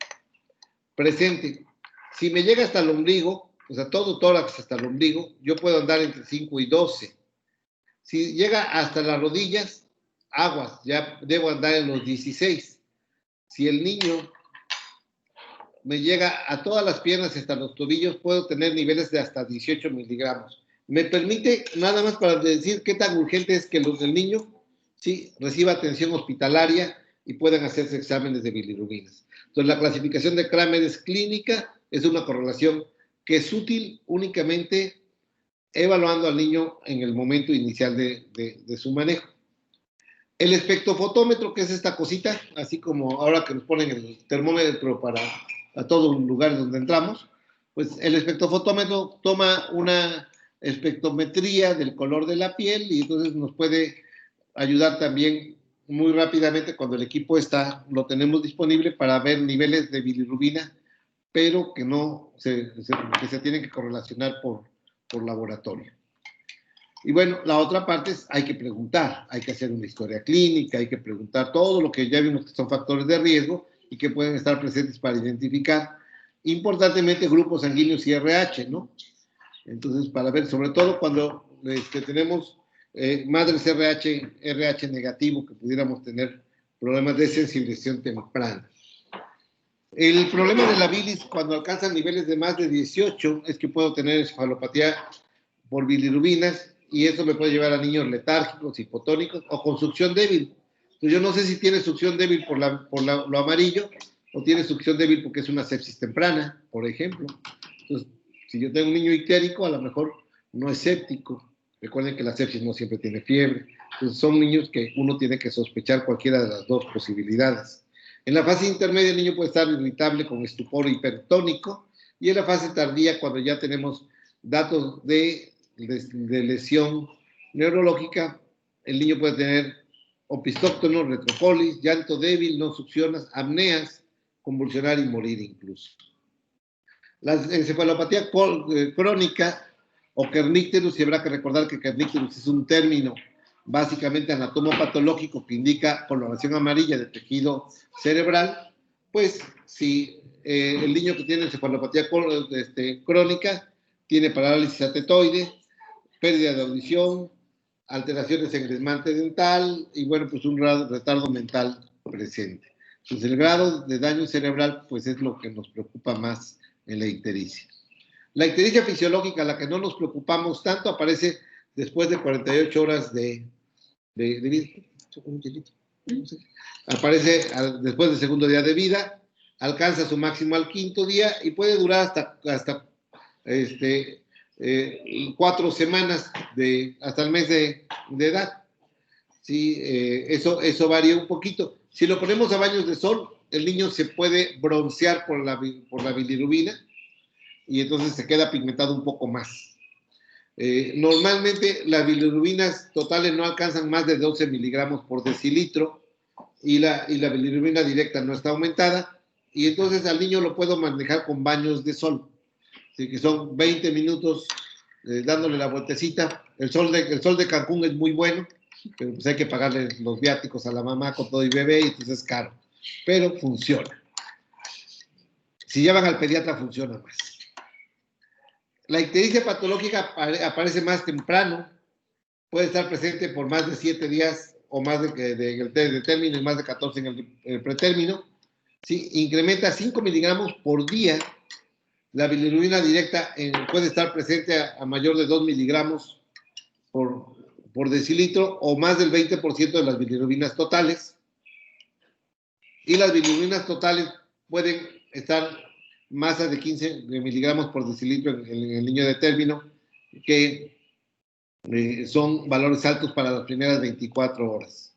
Speaker 1: presente. Si me llega hasta el ombligo, o sea, todo tórax hasta el ombligo, yo puedo andar entre 5 y 12. Si llega hasta las rodillas, aguas, ya debo andar en los 16. Si el niño me llega a todas las piernas hasta los tobillos, puedo tener niveles de hasta 18 miligramos. Me permite, nada más para decir qué tan urgente es que el niño, ¿sí?, reciba atención hospitalaria y puedan hacerse exámenes de bilirrubinas. Entonces, la clasificación de Kramer es clínica, es una correlación que es útil únicamente evaluando al niño en el momento inicial de su manejo. El espectrofotómetro, que es esta cosita, así como ahora que nos ponen el termómetro para a todo un lugar donde entramos, pues el espectrofotómetro toma una espectrometría del color de la piel y entonces nos puede ayudar también muy rápidamente cuando el equipo lo tenemos disponible para ver niveles de bilirrubina, pero que que se tienen que correlacionar por laboratorio. Y bueno, la otra parte es, hay que preguntar, hay que hacer una historia clínica, hay que preguntar todo lo que ya vimos que son factores de riesgo y que pueden estar presentes para identificar, importantemente, grupos sanguíneos y RH, ¿no? Entonces, para ver, sobre todo cuando tenemos madres RH negativo, que pudiéramos tener problemas de sensibilización temprana. El problema de la bilis cuando alcanzan niveles de más de 18 es que puedo tener encefalopatía por bilirrubinas y eso me puede llevar a niños letárgicos, hipotónicos o con succión débil. Entonces, yo no sé si tiene succión débil por lo amarillo o tiene succión débil porque es una sepsis temprana, por ejemplo. Entonces, si yo tengo un niño ictérico, a lo mejor no es séptico. Recuerden que la sepsis no siempre tiene fiebre. Entonces, son niños que uno tiene que sospechar cualquiera de las dos posibilidades. En la fase intermedia, el niño puede estar irritable con estupor hipertónico y en la fase tardía, cuando ya tenemos datos de lesión neurológica, el niño puede tener opistóctono, retropolis, llanto débil, no succionas, apneas, convulsionar y morir incluso. La encefalopatía crónica o kernicterus, y habrá que recordar que kernicterus es un término básicamente anatomopatológico que indica coloración amarilla de tejido cerebral, pues si el niño que tiene encefalopatía crónica tiene parálisis atetoide, pérdida de audición, alteraciones en el esmalte dental y, bueno, pues un retardo mental presente. Entonces, el grado de daño cerebral, pues es lo que nos preocupa más en la ictericia. La ictericia fisiológica, la que no nos preocupamos tanto, aparece después de 48 horas de vida. Aparece después del segundo día de vida, alcanza su máximo al quinto día y puede durar hasta 4 semanas, hasta el mes de edad. Sí, eso varía un poquito. Si lo ponemos a baños de sol, el niño se puede broncear por la bilirrubina y entonces se queda pigmentado un poco más. Normalmente las bilirrubinas totales no alcanzan más de 12 miligramos por decilitro y la bilirrubina directa no está aumentada, y entonces al niño lo puedo manejar con baños de sol, así que son 20 minutos dándole la vueltecita. El sol de Cancún es muy bueno, pero pues hay que pagarle los viáticos a la mamá con todo y bebé, y entonces es caro, pero funciona. Si llevan al pediatra funciona más. La ictericia patológica aparece más temprano, puede estar presente por más de 7 días o más de término y más de 14 en el pretérmino. ¿Sí? Incrementa 5 miligramos por día. La bilirrubina directa puede estar presente a mayor de 2 miligramos por decilitro o más del 20% de las bilirrubinas totales. Y las bilirrubinas totales pueden estar más de 15 miligramos por decilitro en el niño de término, que son valores altos para las primeras 24 horas.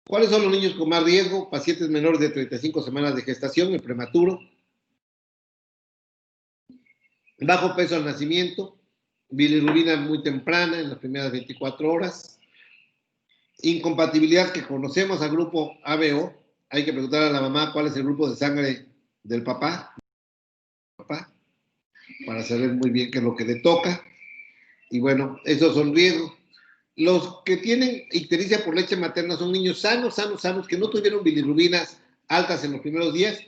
Speaker 1: ¿Cuáles son los niños con más riesgo? Pacientes menores de 35 semanas de gestación, el prematuro, bajo peso al nacimiento, bilirrubina muy temprana en las primeras 24 horas, incompatibilidad que conocemos al grupo ABO. Hay que preguntar a la mamá cuál es el grupo de sangre del papá, para saber muy bien qué es lo que le toca. Y bueno, esos son riesgos. Los que tienen ictericia por leche materna son niños sanos, que no tuvieron bilirrubinas altas en los primeros días,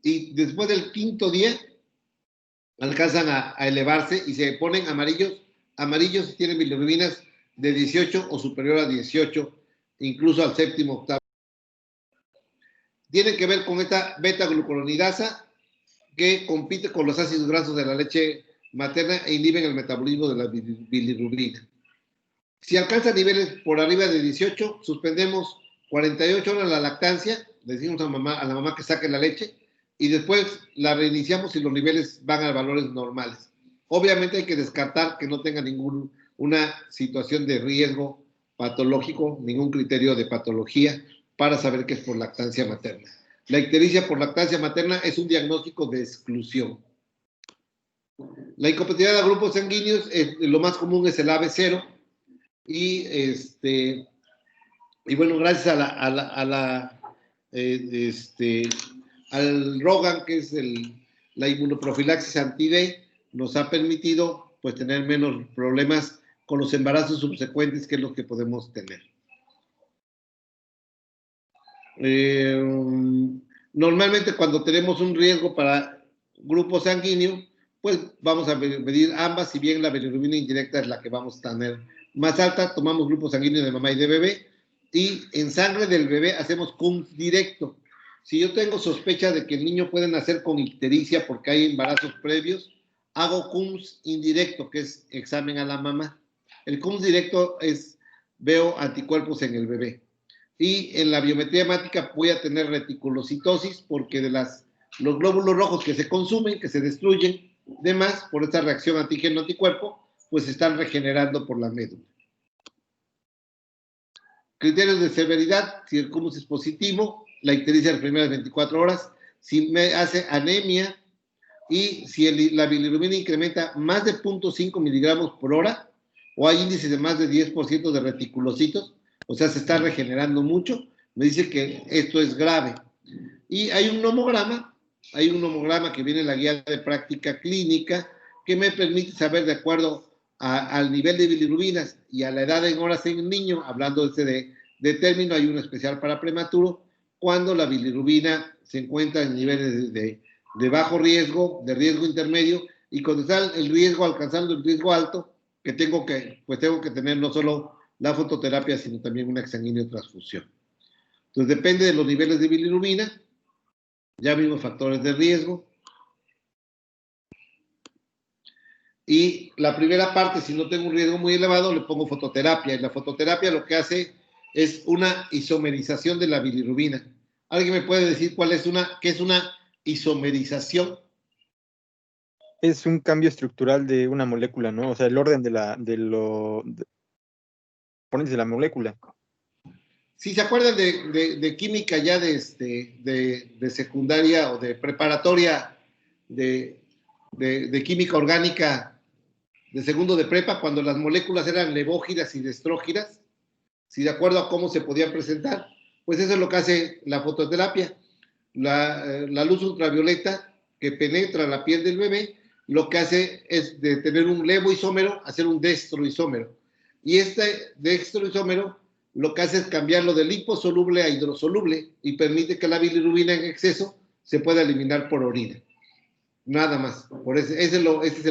Speaker 1: y después del quinto día alcanzan a elevarse y se ponen amarillos si tienen bilirrubinas de 18 o superior a 18, incluso al séptimo, octavo. Tiene que ver con esta beta-glucuronidasa, que compite con los ácidos grasos de la leche materna e inhiben el metabolismo de la bilirrubina. Si alcanza niveles por arriba de 18, suspendemos 48 horas la lactancia, le decimos a la mamá que saque la leche, y después la reiniciamos si los niveles van a valores normales. Obviamente hay que descartar que no tenga una situación de riesgo patológico, ningún criterio de patología para saber que es por lactancia materna. La ictericia por lactancia materna es un diagnóstico de exclusión. La incompatibilidad de grupos sanguíneos, lo más común es el AB0, y bueno, gracias al ROGAM, que es la inmunoprofilaxis anti-D, nos ha permitido pues tener menos problemas con los embarazos subsecuentes, que es lo que podemos tener. Normalmente cuando tenemos un riesgo para grupo sanguíneo, pues vamos a medir ambas, si bien la bilirrubina indirecta es la que vamos a tener más alta. Tomamos grupo sanguíneo de mamá y de bebé, y en sangre del bebé hacemos CUMS directo. Si yo tengo sospecha de que el niño puede nacer con ictericia porque hay embarazos previos, hago CUMS indirecto, que es examen a la mamá. El CUMS directo veo anticuerpos en el bebé. Y en la biometría hemática voy a tener reticulocitosis, porque de los glóbulos rojos que se consumen, que se destruyen, demás, por esta reacción antígeno-anticuerpo, pues se están regenerando por la médula. Criterios de severidad: si el CUMS es positivo, la ictericia en las primeras 24 horas, si me hace anemia, y si la bilirrubina incrementa más de 0.5 miligramos por hora, o hay índices de más de 10% de reticulocitos, o sea, se está regenerando mucho, me dice que esto es grave. Y hay un nomograma que viene en la guía de práctica clínica, que me permite saber, de acuerdo al nivel de bilirrubinas y a la edad en horas en el niño, hablando de término, hay uno especial para prematuro, cuando la bilirrubina se encuentra en niveles de bajo riesgo, de riesgo intermedio, y cuando está el riesgo alcanzando el riesgo alto, que tengo que tener no solo la fototerapia, sino también una exsanguíneo-transfusión. Entonces, depende de los niveles de bilirrubina. Ya vimos factores de riesgo. Y la primera parte, si no tengo un riesgo muy elevado, le pongo fototerapia. Y la fototerapia lo que hace es una isomerización de la bilirrubina. ¿Alguien me puede decir qué es una isomerización?
Speaker 4: Es un cambio estructural de una molécula, ¿no? O sea, el orden de la molécula.
Speaker 1: Si se acuerdan de química ya de secundaria o de preparatoria de química orgánica de segundo de prepa, cuando las moléculas eran levógiras y destrógiras, si de acuerdo a cómo se podían presentar, pues eso es lo que hace la fototerapia. La luz ultravioleta que penetra la piel del bebé, lo que hace es de tener un levoisómero, hacer un destroisómero. Y este destroisómero lo que hace es cambiarlo de liposoluble a hidrosoluble y permite que la bilirrubina en exceso se pueda eliminar por orina. Nada más. Ese es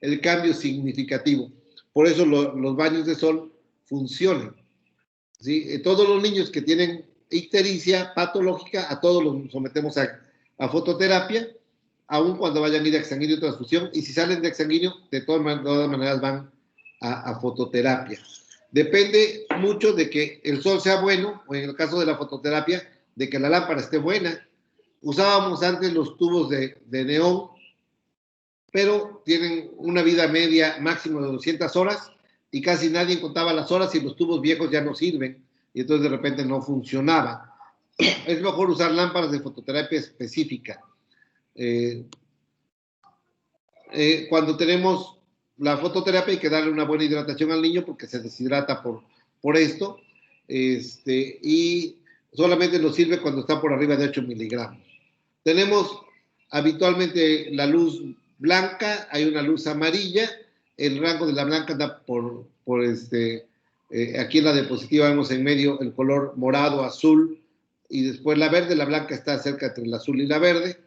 Speaker 1: el cambio significativo. Por eso los baños de sol funcionan. ¿Sí? Todos los niños que tienen ictericia patológica, a todos los sometemos a fototerapia, aun cuando vayan a ir a exsanguíneo transfusión, y si salen de exsanguíneo, de todas maneras van a fototerapia. Depende mucho de que el sol sea bueno, o en el caso de la fototerapia, de que la lámpara esté buena. Usábamos antes los tubos de neón, pero tienen una vida media máxima de 200 horas y casi nadie contaba las horas y los tubos viejos ya no sirven y entonces de repente no funcionaba. Es mejor usar lámparas de fototerapia específica. Cuando tenemos la fototerapia hay que darle una buena hidratación al niño porque se deshidrata por esto y solamente nos sirve cuando está por arriba de 8 miligramos. Tenemos habitualmente la luz blanca, hay una luz amarilla, el rango de la blanca anda aquí en la diapositiva vemos en medio el color morado, azul, y después la verde. La blanca está cerca entre el azul y la verde,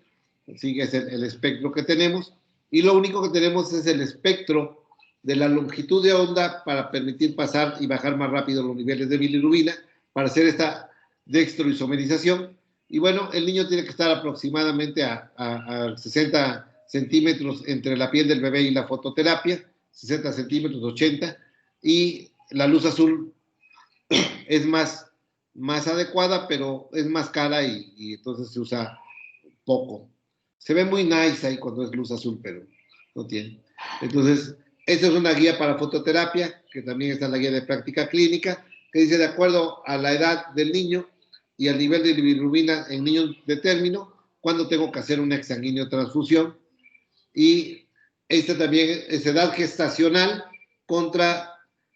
Speaker 1: así que es el espectro que tenemos, y lo único que tenemos es el espectro de la longitud de onda para permitir pasar y bajar más rápido los niveles de bilirrubina, para hacer esta dextroisomerización. Y bueno, el niño tiene que estar aproximadamente a 60 centímetros entre la piel del bebé y la fototerapia, 60 centímetros, 80, y la luz azul es más adecuada, pero es más cara y entonces se usa poco. Se ve muy nice ahí cuando es luz azul, pero no tiene. Entonces, esta es una guía para fototerapia, que también está en la guía de práctica clínica, que dice de acuerdo a la edad del niño y al nivel de bilirrubina en niños de término, cuándo tengo que hacer una exsanguíneo transfusión. Y esta también es edad gestacional contra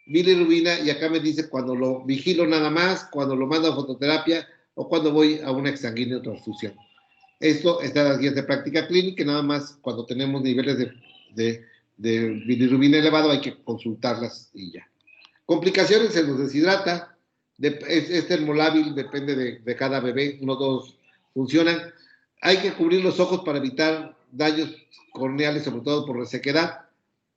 Speaker 1: bilirrubina, y acá me dice cuando lo vigilo nada más, cuando lo mando a fototerapia o cuando voy a una exsanguíneo transfusión. Esto está en las guías de práctica clínica, nada más cuando tenemos niveles de bilirrubina elevado hay que consultarlas y ya. Complicaciones: se nos deshidrata, es termolábil, depende de cada bebé, no todos funcionan. Hay que cubrir los ojos para evitar daños corneales, sobre todo por resequedad.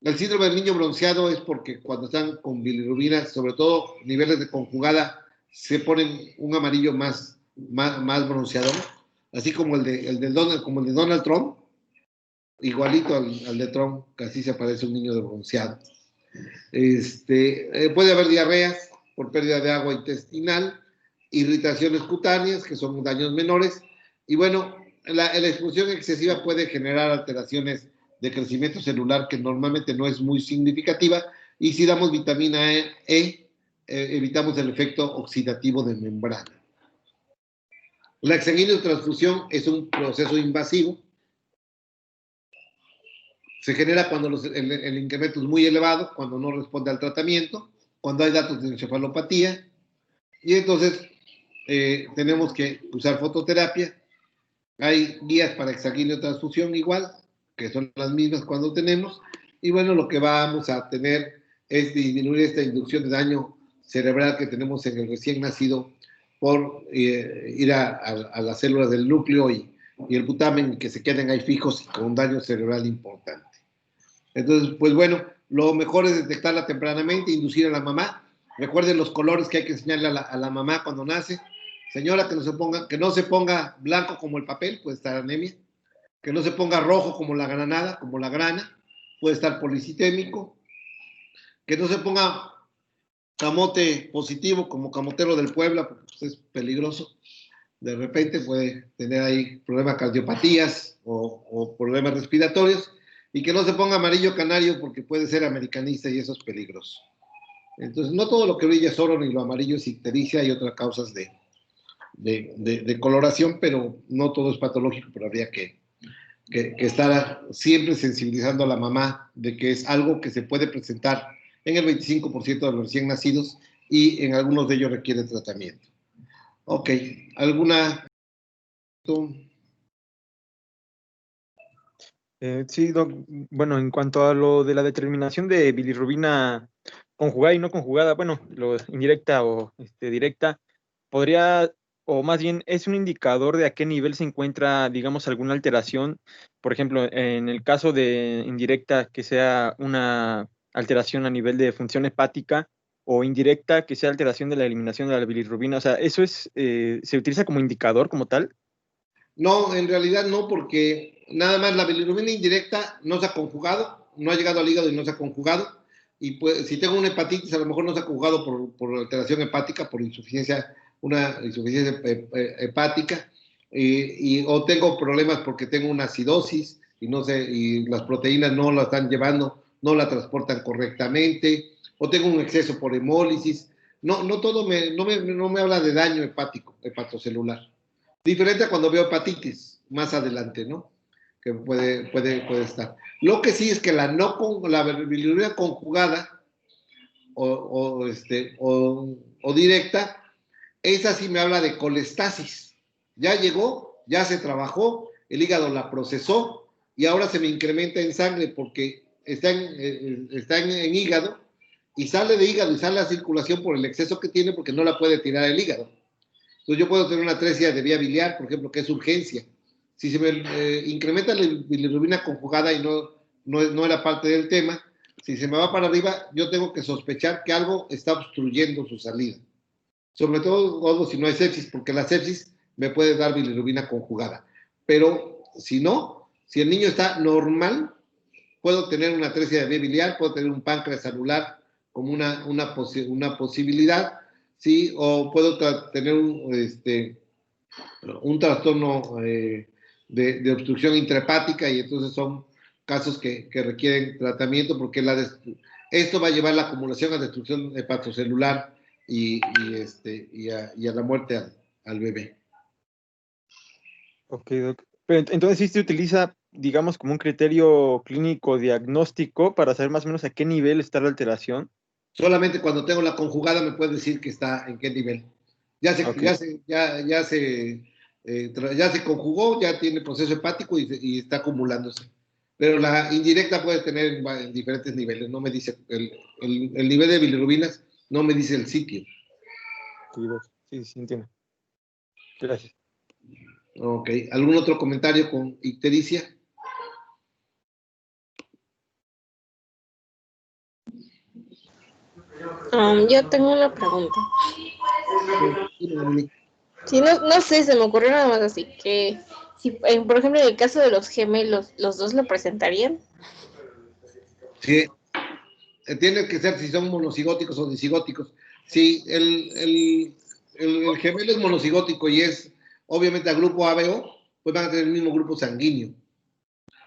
Speaker 1: El síndrome del niño bronceado es porque cuando están con bilirrubina, sobre todo niveles de conjugada, se ponen un amarillo más bronceador, así como el de Donald Trump, igualito al de Trump, casi se parece un niño de bronceado. Puede haber diarreas por pérdida de agua intestinal, irritaciones cutáneas, que son daños menores, y bueno, la expulsión excesiva puede generar alteraciones de crecimiento celular que normalmente no es muy significativa, y si damos vitamina E, evitamos el efecto oxidativo de membrana. La exsanguíneo transfusión es un proceso invasivo. Se genera cuando el incremento es muy elevado, cuando no responde al tratamiento, cuando hay datos de encefalopatía, y entonces tenemos que usar fototerapia. Hay guías para exsanguíneo transfusión igual, que son las mismas cuando tenemos, y bueno, lo que vamos a tener es disminuir esta inducción de daño cerebral que tenemos en el recién nacido por ir a las células del núcleo y el putamen, que se queden ahí fijos con un daño cerebral importante. Entonces, pues bueno, lo mejor es detectarla tempranamente, inducir a la mamá. Recuerden los colores que hay que enseñarle a la mamá cuando nace. Señora, que no se ponga blanco como el papel, puede estar anemia. Que no se ponga rojo como la granada, como la grana, puede estar policitémico, que no se ponga camote positivo como camotero del Puebla, porque pues, es peligroso. De repente puede tener ahí problemas cardiopatías o problemas respiratorios, y que no se ponga amarillo canario porque puede ser americanista y eso es peligroso. Entonces, no todo lo que brilla es oro ni lo amarillo es ictericia, hay otras causas de coloración, pero no todo es patológico, pero habría que estar siempre sensibilizando a la mamá de que es algo que se puede presentar en el 25% de los recién nacidos y en algunos de ellos requiere tratamiento. Ok, ¿alguna?
Speaker 4: Sí, Doc, bueno, en cuanto a lo de la determinación de bilirrubina conjugada y no conjugada, bueno, lo indirecta o directa, podría, o más bien, es un indicador de a qué nivel se encuentra, digamos, alguna alteración. Por ejemplo, en el caso de indirecta, que sea una alteración a nivel de función hepática, o indirecta, que sea alteración de la eliminación de la bilirrubina. O sea, ¿eso es, se utiliza como indicador como tal?
Speaker 1: No, en realidad no, porque nada más la bilirrubina indirecta no se ha conjugado, no ha llegado al hígado y no se ha conjugado. Y pues, si tengo una hepatitis, a lo mejor no se ha conjugado por alteración hepática, por insuficiencia, una insuficiencia hepática, o tengo problemas porque tengo una acidosis y no sé, y las proteínas no la están llevando, no la transportan correctamente, o tengo un exceso por hemólisis. No, no todo no me habla de daño hepático, hepatocelular. Diferente a cuando veo hepatitis más adelante, ¿no? Que puede estar. Lo que sí es que la bilirrubina conjugada o directa, esa sí me habla de colestasis. Ya llegó, ya se trabajó, el hígado la procesó y ahora se me incrementa en sangre porque está en hígado y sale de hígado y sale a circulación por el exceso que tiene porque no la puede tirar el hígado. Entonces yo puedo tener una atresia de vía biliar, por ejemplo, que es urgencia. Si se me incrementa la bilirrubina conjugada y no era parte del tema, si se me va para arriba, yo tengo que sospechar que algo está obstruyendo su salida. Sobre todo si no hay sepsis, porque la sepsis me puede dar bilirrubina conjugada. Pero si no, si el niño está normal, puedo tener una atresia de vía biliar, puedo tener un páncreas anular como una posibilidad, ¿sí? O puedo tener un trastorno de obstrucción intrahepática y entonces son casos que requieren tratamiento porque esto va a llevar a la acumulación a destrucción hepatocelular y a la muerte al bebé.
Speaker 4: Ok, Doc. Pero entonces sí se utiliza, digamos, como un criterio clínico diagnóstico para saber más o menos a qué nivel está la alteración.
Speaker 1: Solamente cuando tengo la conjugada me puede decir que está en qué nivel. Ya se conjugó, ya tiene proceso hepático y está acumulándose. Pero la indirecta puede tener en diferentes niveles. No me dice el nivel de bilirrubinas, no me dice el sitio.
Speaker 4: Sí, entiendo. Gracias.
Speaker 1: Ok. ¿Algún otro comentario con ictericia?
Speaker 9: Yo tengo una pregunta. Sí, no sé, se me ocurrió nada más así, que si, por ejemplo, en el caso de los gemelos, ¿los dos lo presentarían?
Speaker 1: Sí, tiene que ser si son monocigóticos o disigóticos. Si el gemelo es monocigótico y es obviamente al grupo ABO, pues van a tener el mismo grupo sanguíneo.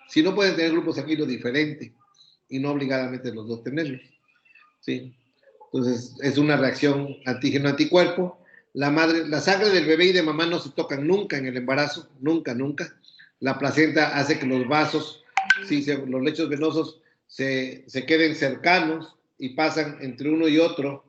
Speaker 1: Si no, pueden tener grupo sanguíneo diferente y no obligadamente los dos tenerlos. ¿Sí? Entonces, es una reacción antígeno-anticuerpo. La sangre del bebé y de mamá no se tocan nunca en el embarazo, nunca. La placenta hace que los vasos, los lechos venosos se queden cercanos y pasan entre uno y otro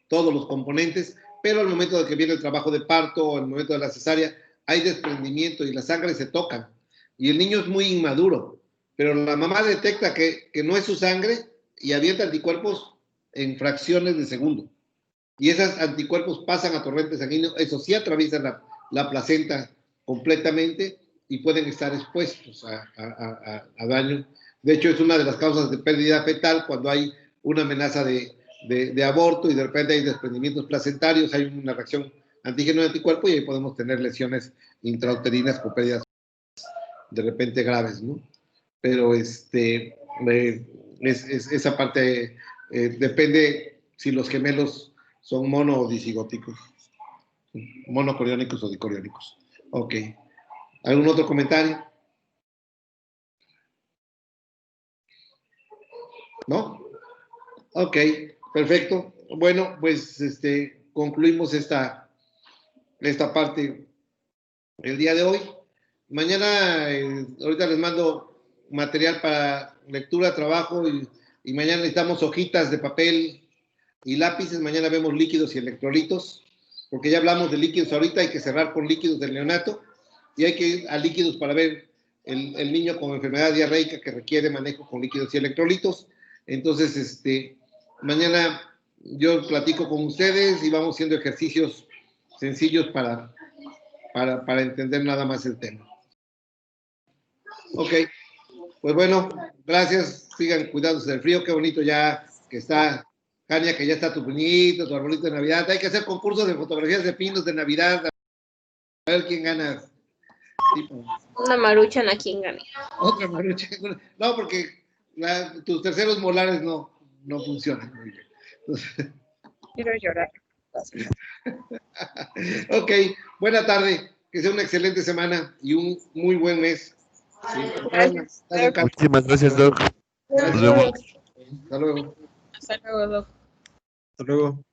Speaker 1: todos los componentes, pero al momento de que viene el trabajo de parto o al momento de la cesárea, hay desprendimiento y la sangre se tocan. Y el niño es muy inmaduro, pero la mamá detecta que no es su sangre y avienta anticuerpos en fracciones de segundo. Y esos anticuerpos pasan a torrente sanguíneo, eso sí atraviesa la placenta completamente y pueden estar expuestos a daño. De hecho, es una de las causas de pérdida fetal cuando hay una amenaza de aborto y de repente hay desprendimientos placentarios, hay una reacción antígeno-anticuerpo y ahí podemos tener lesiones intrauterinas con pérdidas de repente graves, ¿no? Pero Esa parte depende si los gemelos son mono o disigóticos, monocoriónicos o dicoriónicos. Ok. ¿Algún otro comentario? ¿No? Ok, perfecto. Bueno, pues concluimos esta parte el día de hoy. Mañana, ahorita les mando material para lectura, trabajo y mañana necesitamos hojitas de papel y lápices. Mañana vemos líquidos y electrolitos, porque ya hablamos de líquidos ahorita, hay que cerrar con líquidos del neonato y hay que ir a líquidos para ver el niño con enfermedad diarreica que requiere manejo con líquidos y electrolitos. Entonces, mañana yo platico con ustedes y vamos haciendo ejercicios sencillos para entender nada más el tema. Ok, pues bueno, gracias, sigan cuidándose del frío, qué bonito ya que está, Jania, que ya está tu pinito, tu arbolito de Navidad, hay que hacer concursos de fotografías de pinos de Navidad, a ver quién gana. Tipo,
Speaker 9: Una maruchan a quien gane.
Speaker 1: otra marucha, no, porque tus terceros molares no funcionan muy bien. Entonces,
Speaker 2: Quiero llorar.
Speaker 1: ok, buena tarde, que sea una excelente semana y un muy buen mes.
Speaker 2: Gracias.
Speaker 5: Muchísimas gracias, Doc. Nos vemos.
Speaker 1: Hasta luego.
Speaker 3: Hasta luego, Doc.
Speaker 4: Hasta luego.